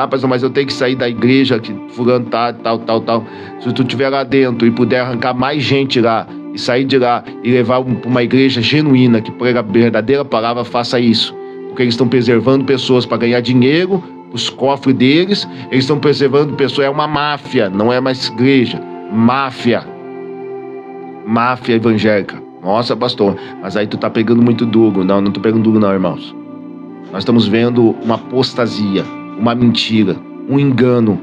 Pastor, mas eu tenho que sair da igreja, que fulano tá, tal. Se tu estiver lá dentro e puder arrancar mais gente lá, e sair de lá e levar para uma igreja genuína, que prega a verdadeira palavra, faça isso. Porque eles estão preservando pessoas para ganhar dinheiro, os cofres deles, eles estão preservando pessoas. É uma máfia, não é mais igreja. Máfia evangélica. Nossa, pastor, mas aí tu tá pegando muito duro. Não tô pegando duro não, irmãos. Nós estamos vendo uma apostasia, uma mentira, um engano.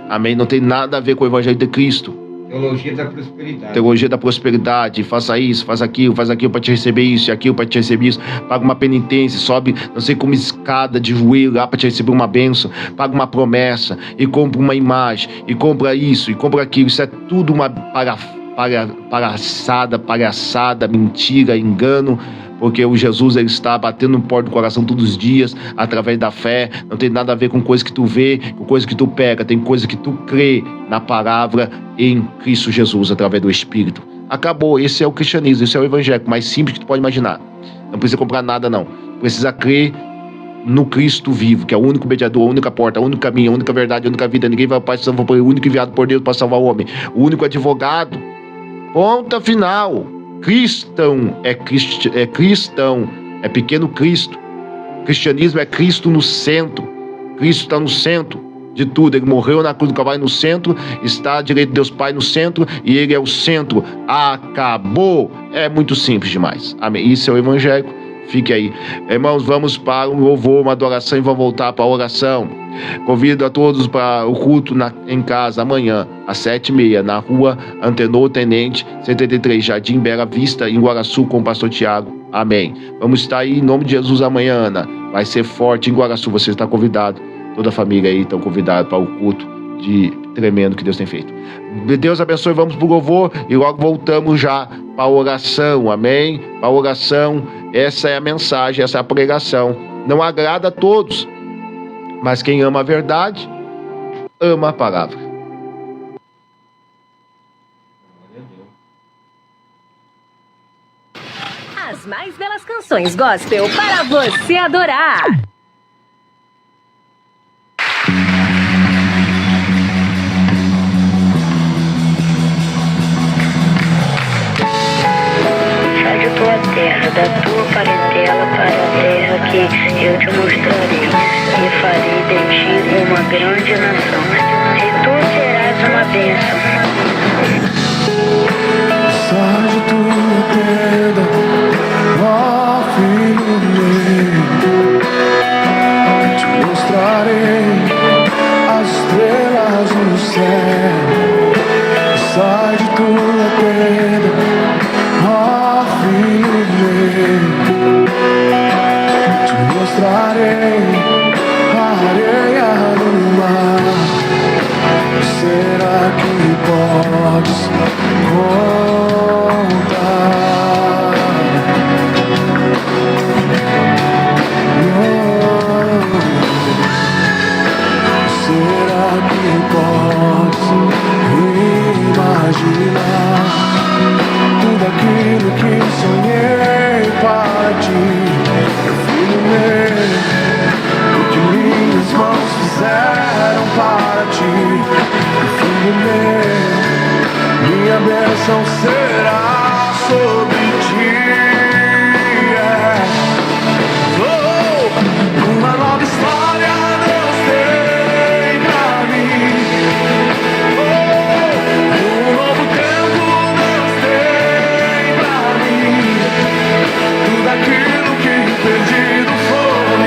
Amém? Não tem nada a ver com o evangelho de Cristo. Teologia da prosperidade. Teologia da prosperidade. Faça isso, faz aquilo para te receber isso, e aquilo para te receber isso. Paga uma penitência, sobe, não sei como, escada de joelho lá para te receber uma bênção. Paga uma promessa e compra uma imagem, e compra isso, e compra aquilo. Isso é tudo uma palhaçada, mentira, engano. Porque o Jesus, ele está batendo no porta do coração todos os dias, através da fé. Não tem nada a ver com coisa que tu vê, com coisa que tu pega. Tem coisa que tu crê na palavra em Cristo Jesus, através do Espírito. Acabou. Esse é o cristianismo, esse é o evangelho mais simples que tu pode imaginar. Não precisa comprar nada, não. Precisa crer no Cristo vivo, que é o único mediador, a única porta, o único caminho, a única verdade, a única vida. Ninguém vai ao Pai se não for o único enviado por Deus para salvar o homem, o único advogado. Ponta final. Cristão é cristão, é pequeno Cristo. Cristianismo é Cristo no centro. Cristo está no centro de tudo. Ele morreu na cruz do Calvário no centro, está à direita de Deus Pai no centro, e ele é o centro. Acabou. É muito simples demais. Amém. Isso é o evangélico. Fique aí. Irmãos, vamos para um louvor, uma adoração, e vamos voltar para a oração. Convido a todos para o culto em casa amanhã, às 7h30, na rua Antenor Tenente, 73, Jardim Bela Vista, em Guaraçu, com o pastor Tiago. Amém. Vamos estar aí em nome de Jesus amanhã, Ana. Vai ser forte em Guaraçu, você está convidado. Toda a família aí estão convidados para o culto tremendo que Deus tem feito. Deus abençoe, vamos para o louvor e logo voltamos já para a oração. Amém? Para a oração, essa é a mensagem, essa é a pregação. Não agrada a todos, mas quem ama a verdade, ama a palavra. As mais belas canções gospel para você adorar. Sai de tua terra, da tua parentela para a terra que eu te mostrarei, e farei de ti uma grande nação, e tu serás uma bênção. Sai de tua tenda, ó filho meu, te mostrarei as estrelas no céu. Sai de tua tenda, ó filho meu, te mostrarei a areia do mar. Será que podes contar? Será que podes imaginar tudo aquilo que sonhei para ti, filho meu? O que minhas mãos fizeram para ti, filho meu, minha bênção será sobre ti. Uma nova história Deus tem pra mim. Um novo tempo Deus tem pra mim. Tudo aquilo que perdido foi,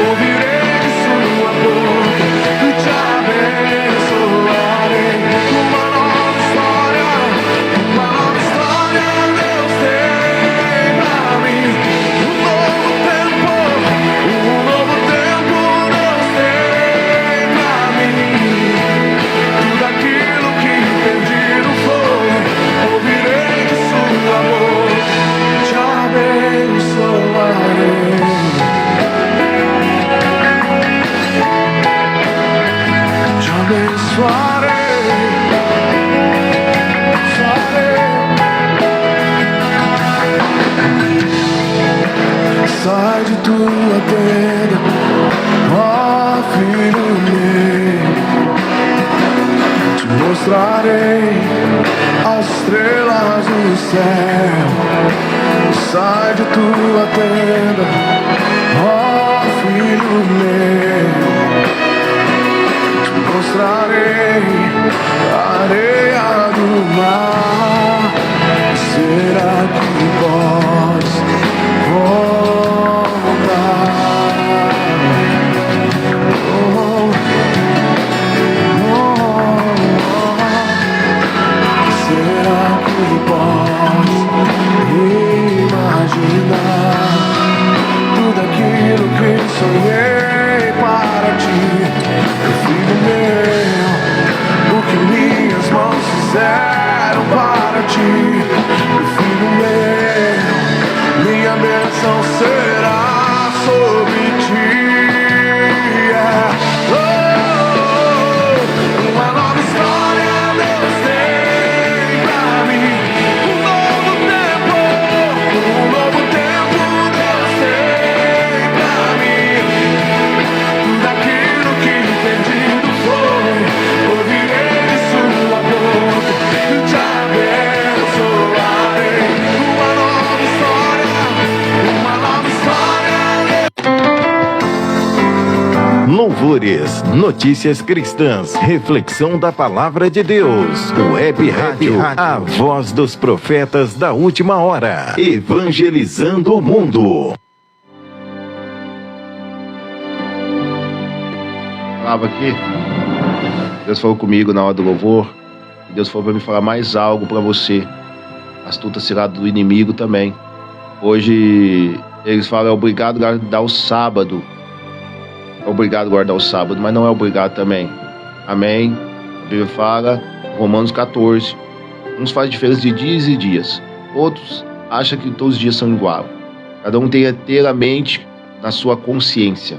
ouvirei de sua boca e te abençoarei. Uma nova história Deus tem pra mim. Um novo tempo Deus tem pra mim. Tudo aquilo que perdido foi, ouvirei de sua boca, te abençoarei. Te abençoarei. Sai de tua tenda, ó filho meu, te mostrarei as estrelas do céu. Sai de tua tenda, ó filho meu, te mostrarei a areia do mar. Será que podes voltar? Será que podes imaginar tudo aquilo que sonhei para ti, filho meu? O que minhas mãos fizeram para ti, filho meu? Louvores, notícias cristãs, reflexão da palavra de Deus. Web Rádio, a voz dos profetas da última hora. Evangelizando o mundo. Falava aqui, Deus falou comigo na hora do louvor, e Deus falou para me falar mais algo para você. Astuta cilada do inimigo também. Hoje eles falam, é obrigado a guardar o sábado. É obrigado a guardar o sábado, mas não é obrigado também. Amém? A Bíblia fala, Romanos 14. Uns fazem diferença de dias e dias. Outros acham que todos os dias são igual. Cada um tem inteiramente na sua consciência.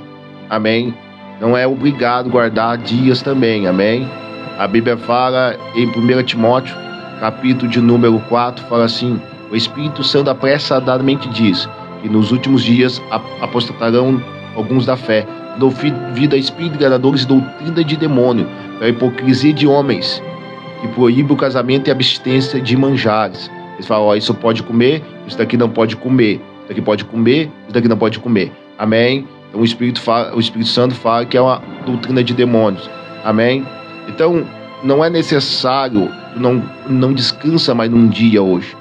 Amém? Não é obrigado a guardar dias também. Amém? A Bíblia fala em 1 Timóteo, capítulo de número 4, fala assim: o Espírito Santo apressadamente diz que nos últimos dias apostatarão alguns da fé, dou vida a espíritos enganadores e doutrina de demônio, pela hipocrisia de homens que proíbem o casamento e a abstinência de manjares. Eles falam, ó, isso pode comer, isso daqui não pode comer, isso daqui pode comer, isso daqui não pode comer. Amém? Então o Espírito Santo fala que é uma doutrina de demônios. Amém? Então não é necessário, não descansa mais num dia hoje,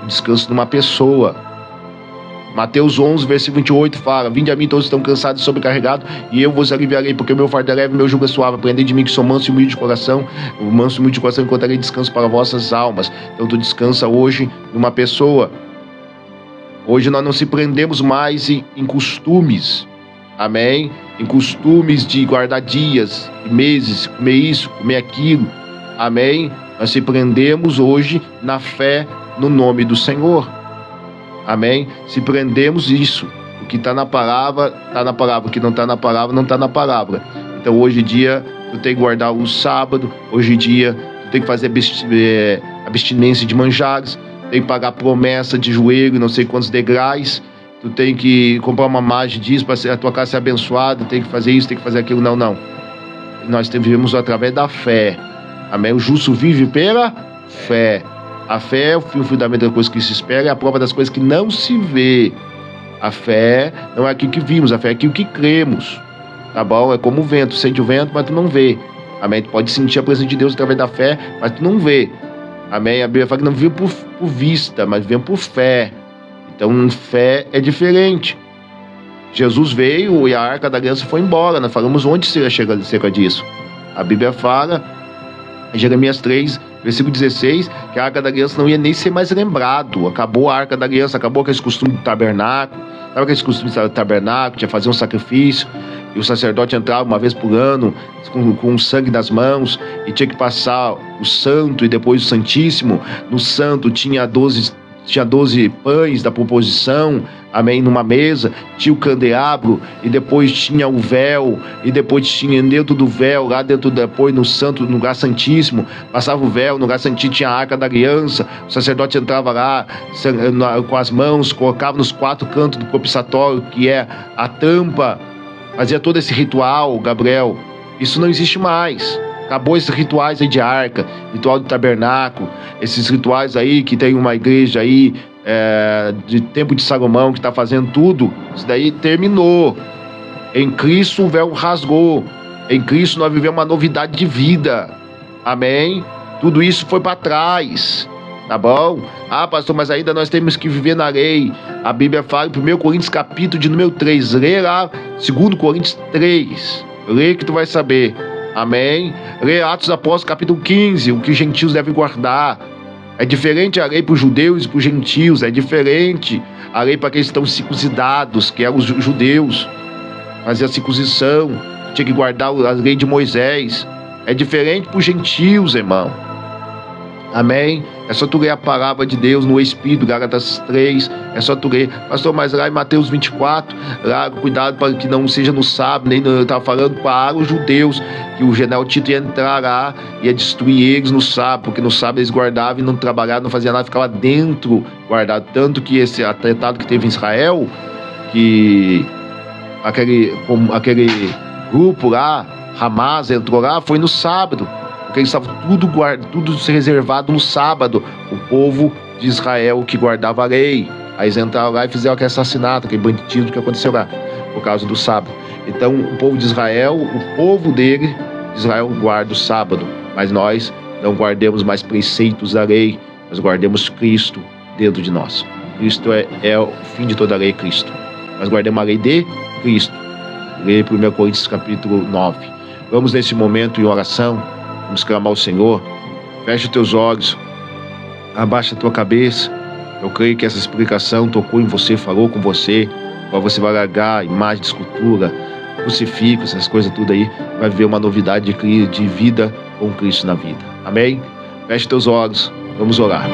descansa numa pessoa. Mateus 11, versículo 28 fala: vinde a mim todos estão cansados e sobrecarregados, e eu vos aliviarei, porque o meu fardo é leve e o meu jugo é suave. Aprendei de mim que sou manso e humilde de coração. O manso e humilde de coração encontrarei descanso para vossas almas. Então tu descansa hoje numa pessoa. Hoje nós não se prendemos mais em costumes. Amém? Em costumes de guardar dias, meses, comer isso, comer aquilo. Amém? Nós se prendemos hoje na fé no nome do Senhor. Amém? Se prendemos isso, o que está na palavra, está na palavra. O que não está na palavra, não está na palavra. Então hoje em dia, tu tem que guardar o sábado. Hoje em dia, tu tem que fazer abstinência de manjares. Tem que pagar promessa de joelho, não sei quantos degraus. Tu tem que comprar uma margem disso para a tua casa ser abençoada. Tem que fazer isso, tem que fazer aquilo. Não. Nós vivemos através da fé. Amém? O justo vive pela fé. A fé é o fundamento das coisas que se espera, é a prova das coisas que não se vê. A fé não é aquilo que vimos, a fé é aquilo que cremos. Tá bom? É como o vento, sente o vento, mas tu não vê. Amém? Tu pode sentir a presença de Deus através da fé, mas tu não vê. Amém? A Bíblia fala que não vive por vista, mas vive por fé. Então, fé é diferente. Jesus veio e a Arca da Aliança foi embora. Nós falamos onde seria acerca disso. A Bíblia fala, em Jeremias 3, versículo 16, que a Arca da Aliança não ia nem ser mais lembrado. Acabou a Arca da Aliança, acabou aquele costume do tabernáculo. Sabe aquele costume do tabernáculo? Tinha que fazer um sacrifício, e o sacerdote entrava uma vez por ano com o sangue nas mãos, e tinha que passar o santo e depois o santíssimo. No santo tinha 12 pães da proposição, amém, numa mesa, tinha o candelabro, e depois tinha o véu, e depois tinha dentro do véu, lá dentro, depois no santo, no lugar santíssimo, passava o véu, no lugar santíssimo tinha a Arca da Aliança, o sacerdote entrava lá com as mãos, colocava nos 4 cantos do propiciatório, que é a tampa, fazia todo esse ritual, Gabriel. Isso não existe mais. Acabou esses rituais aí de arca, ritual do tabernáculo, esses rituais aí que tem uma igreja aí de tempo de Salomão que está fazendo tudo. Isso daí terminou. Em Cristo o véu rasgou. Em Cristo nós vivemos uma novidade de vida. Amém? Tudo isso foi para trás. Tá bom? Ah, pastor, mas ainda nós temos que viver na lei. A Bíblia fala em 1 Coríntios capítulo de número 3. Lê lá 2 Coríntios 3. Lê que tu vai saber. Amém? Lê Atos dos Apóstolos capítulo 15, o que os gentios devem guardar. É diferente a lei para os judeus e para os gentios, é diferente a lei para aqueles que estão circuncidados, que eram os judeus. Fazer a circuncisão, tinha que guardar a lei de Moisés. É diferente para os gentios, irmão. Amém? É só tu ler a palavra de Deus no Espírito, Gálatas 3, é só tu ler. Pastor, mas lá em Mateus 24, lá, cuidado para que não seja no sábado, nem eu estava falando para os judeus, que o general Tito ia entrar lá, ia destruir eles no sábado, porque no sábado eles guardavam e não trabalhavam, não faziam nada, ficava dentro guardado. Tanto que esse atentado que teve em Israel, que aquele grupo lá, Hamas, entrou lá, foi no sábado. Porque eles estavam tudo reservado no sábado. O povo de Israel que guardava a lei. Aí eles entraram lá e fizeram aquele assassinato, aquele bandido que aconteceu lá, por causa do sábado. Então o povo de Israel, o povo dele, Israel guarda o sábado, mas nós não guardemos mais preceitos da lei, nós guardemos Cristo dentro de nós. Cristo é o fim de toda a lei, Cristo. Nós guardemos a lei de Cristo. Leia 1 Coríntios capítulo 9. Vamos nesse momento em oração, vamos clamar ao Senhor. Feche os teus olhos, abaixa a tua cabeça. Eu creio que essa explicação tocou em você, falou com você. Agora você vai largar imagem de escultura, crucifixo, essas coisas tudo aí. Vai ver uma novidade de vida com Cristo na vida. Amém? Feche teus olhos, vamos orar.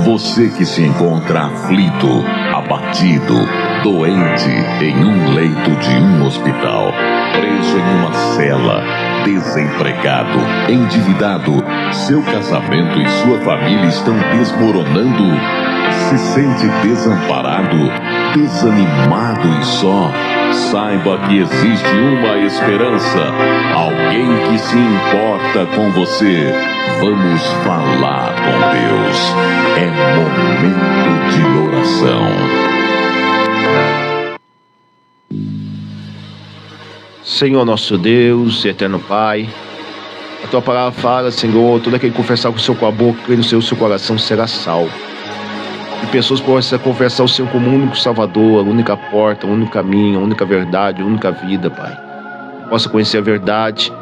Você que se encontra aflito, abatido, doente em um leito de um hospital, preso em uma cela, desempregado, endividado, seu casamento e sua família estão desmoronando, se sente desamparado, desanimado e só, saiba que existe uma esperança, alguém que se importa com você. Vamos falar com Deus. É momento de oração. Senhor nosso Deus, eterno Pai, a tua palavra fala, Senhor, todo aquele que confessar com o com a boca, crer no seu coração será salvo. Que pessoas possam confessar o Senhor como o único Salvador, a única porta, o único caminho, a única verdade, a única vida, Pai. Possa conhecer a verdade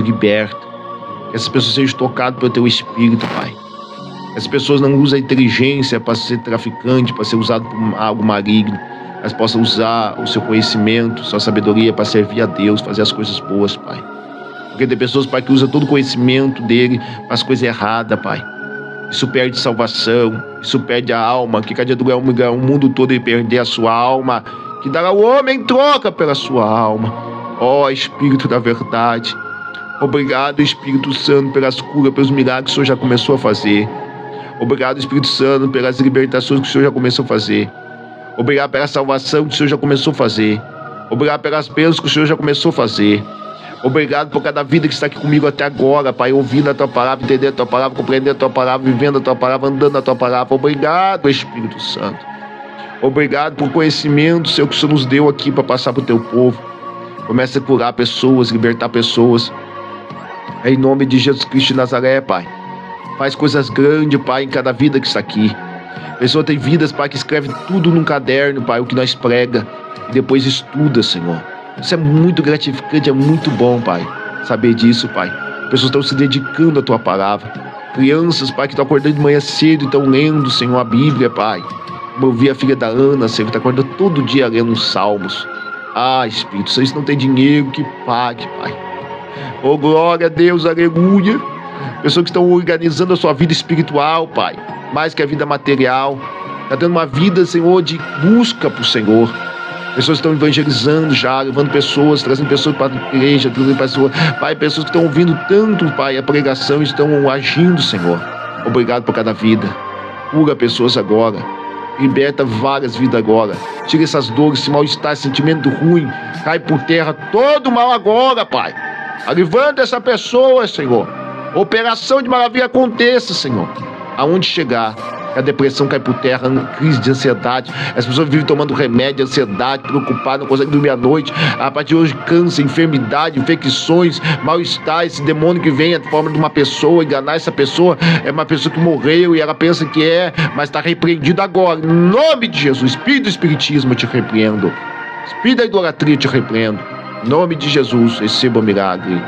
liberta. Que essas pessoas sejam tocadas pelo teu Espírito, Pai. Que as pessoas não usem a inteligência para ser traficante, para ser usado por algo maligno, mas possam usar o seu conhecimento, sua sabedoria para servir a Deus, fazer as coisas boas, Pai. Porque tem pessoas, Pai, que usam todo o conhecimento dele para as coisas erradas, Pai. Isso perde salvação, isso perde a alma, que cada dia do o mundo todo e perder a sua alma, que dará o homem em troca pela sua alma. Ó Espírito da verdade, obrigado, Espírito Santo, pelas curas, pelos milagres que o Senhor já começou a fazer. Obrigado, Espírito Santo, pelas libertações que o Senhor já começou a fazer. Obrigado pela salvação que o Senhor já começou a fazer. Obrigado pelas bênçãos que o Senhor já começou a fazer. Obrigado por cada vida que está aqui comigo até agora, Pai, ouvindo a Tua Palavra, entendendo a Tua Palavra, compreendendo a Tua Palavra, vivendo a Tua Palavra, andando na Tua Palavra. Obrigado, Espírito Santo. Obrigado por conhecimento, Senhor, que o Senhor nos deu aqui para passar para o Teu povo. Comece a curar pessoas, libertar pessoas. Em nome de Jesus Cristo de Nazaré, Pai. Faz coisas grandes, Pai, em cada vida que está aqui. A pessoa tem vidas, Pai, que escreve tudo num caderno, Pai, o que nós prega, e depois estuda, Senhor. Isso é muito gratificante, é muito bom, Pai, saber disso, Pai. Pessoas estão se dedicando à Tua Palavra. Crianças, Pai, que estão acordando de manhã cedo e estão lendo, Senhor, a Bíblia, Pai. Como eu vi a filha da Ana, Senhor, que está acordando todo dia lendo os Salmos. Ah, Espírito, se isso não tem dinheiro, que pague, Pai. Oh, glória a Deus, aleluia. Pessoas que estão organizando a sua vida espiritual, Pai, mais que a vida material. Está dando uma vida, Senhor, de busca para o Senhor. Pessoas estão evangelizando já, levando pessoas, trazendo pessoas para a igreja, trazendo pessoas, Pai, pessoas que estão ouvindo tanto, Pai, a pregação e estão agindo, Senhor. Obrigado por cada vida. Cura pessoas agora. Liberta várias vidas agora. Tira essas dores, esse mal-estar, esse sentimento ruim. Cai por terra todo o mal agora, Pai. Levanta essa pessoa, Senhor. Operação de maravilha aconteça, Senhor. Aonde chegar, a depressão cai por terra, crise de ansiedade. As pessoas vivem tomando remédio, ansiedade, preocupadas, não conseguem dormir à noite. A partir de hoje, câncer, enfermidade, infecções, mal-estar, esse demônio que vem na forma de uma pessoa, enganar essa pessoa. É uma pessoa que morreu e ela pensa que é, mas está repreendido agora. Em nome de Jesus, Espírito do Espiritismo, eu te repreendo. Espírito da idolatria, eu te repreendo. Em nome de Jesus, receba o milagre.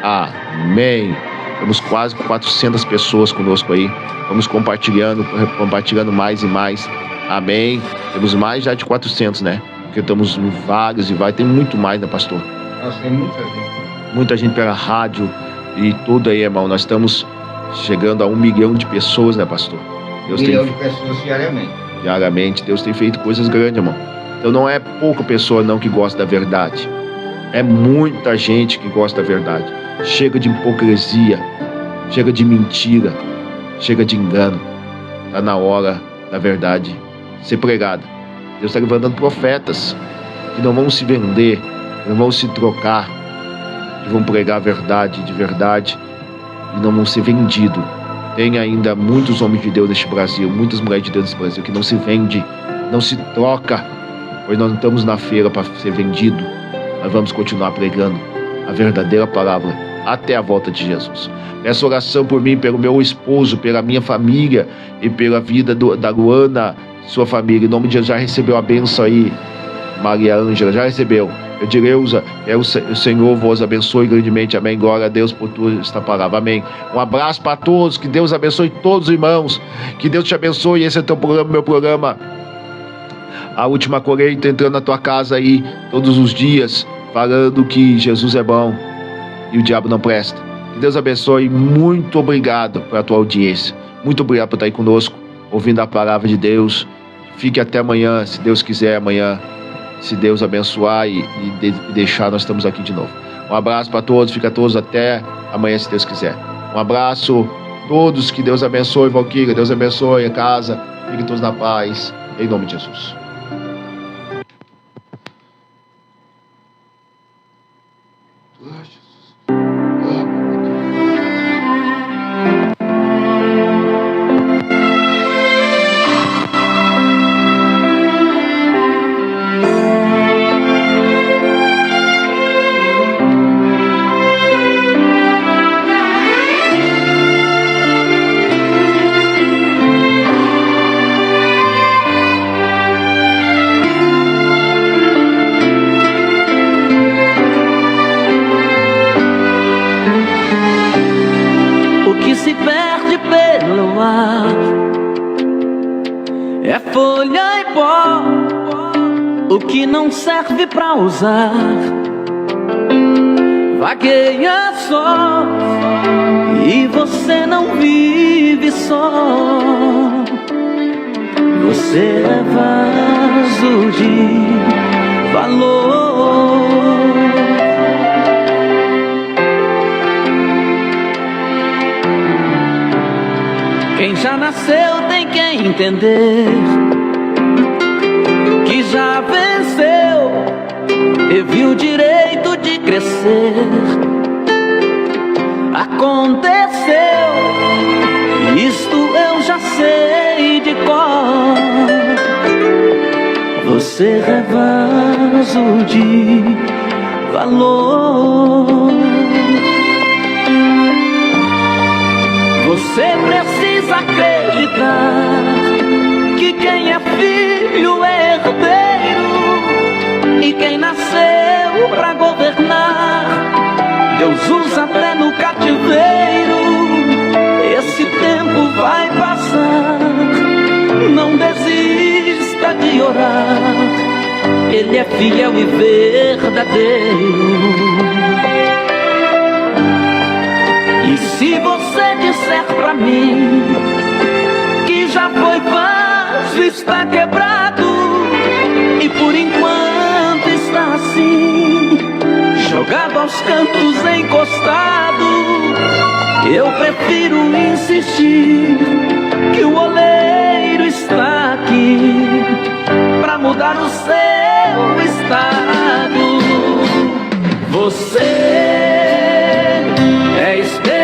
Amém. Temos quase 400 pessoas conosco aí. Vamos compartilhando mais e mais. Amém. Temos mais já de 400, né? Porque estamos em vários e vai. Tem muito mais, né, pastor? Nossa, tem muita gente. Muita gente pela rádio e tudo aí, irmão. Nós estamos chegando a 1 milhão de pessoas, né, pastor? Deus 1 milhão de pessoas diariamente. Diariamente. Deus tem feito coisas grandes, irmão. Então não é pouca pessoa não que gosta da verdade. É muita gente que gosta da verdade. Chega de hipocrisia, chega de mentira, chega de engano. Está na hora da verdade ser pregada. Deus está levantando profetas que não vão se vender, não vão se trocar, que vão pregar a verdade de verdade e não vão ser vendidos. Tem ainda muitos homens de Deus neste Brasil, muitas mulheres de Deus neste Brasil que não se vende, não se troca Hoje nós não estamos na feira para ser vendido. Nós vamos continuar pregando a verdadeira palavra até a volta de Jesus. Peço oração por mim, pelo meu esposo, pela minha família e pela vida da Luana, sua família. Em nome de Jesus, já recebeu a bênção aí, Maria Ângela, já recebeu. Edileuza, o Senhor vos abençoe grandemente, amém. Glória a Deus por esta palavra, amém. Um abraço para todos, que Deus abençoe todos os irmãos, que Deus te abençoe. Esse é o teu programa, meu programa, A Última Colheita, entrando na tua casa aí todos os dias, falando que Jesus é bom e o diabo não presta. Que Deus abençoe. Muito obrigado pela tua audiência, muito obrigado por estar aí conosco, ouvindo a palavra de Deus. Fique até amanhã, se Deus quiser. Amanhã, se Deus abençoar e deixar, nós estamos aqui de novo. Um abraço para todos, fica todos até amanhã, se Deus quiser. Um abraço a todos, que Deus abençoe, Valquíria, Deus abençoe a casa, fiquem todos na paz, em nome de Jesus. Serve pra usar, vagueia só, e você não vive só. Você é vaso de valor. Quem já nasceu tem que entender que já venceu e viu o direito de crescer. Aconteceu, isto eu já sei de cor. Você é vaso de valor. Você precisa acreditar que quem é filho é herdeiro, e quem nasceu pra governar, Deus usa até no cativeiro. Esse tempo vai passar, não desista de orar. Ele é fiel e verdadeiro. E se você disser pra mim que já foi vaso, está quebrado, e por enquanto está assim, jogado aos cantos, encostado, eu prefiro insistir que o oleiro está aqui pra mudar o seu estado. Você é especial.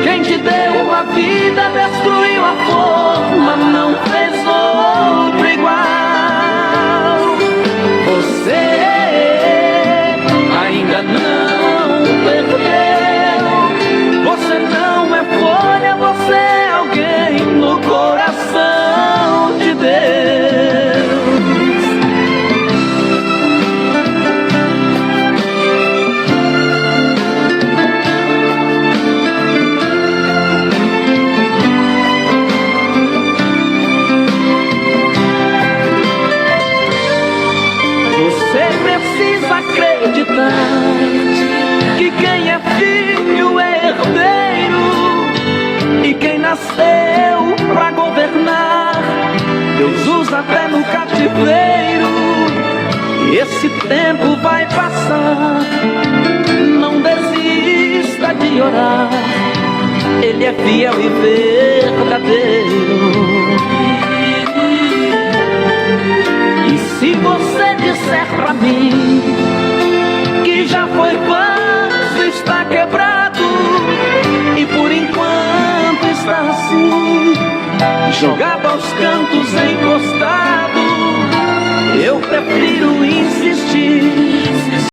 Quem te deu a vida destruiu a forma, não fez outro igual. Você ainda não perdeu. Você não é folha, você é alguém no coração de Deus. Acreditar que quem é filho é herdeiro, e quem nasceu pra governar, Deus usa até no cativeiro. Esse tempo vai passar, não desista de orar. Ele é fiel e verdadeiro. E se você disser pra mim que já foi vaso, está quebrado, e por enquanto está assim, jogava aos cantos encostado. Eu prefiro insistir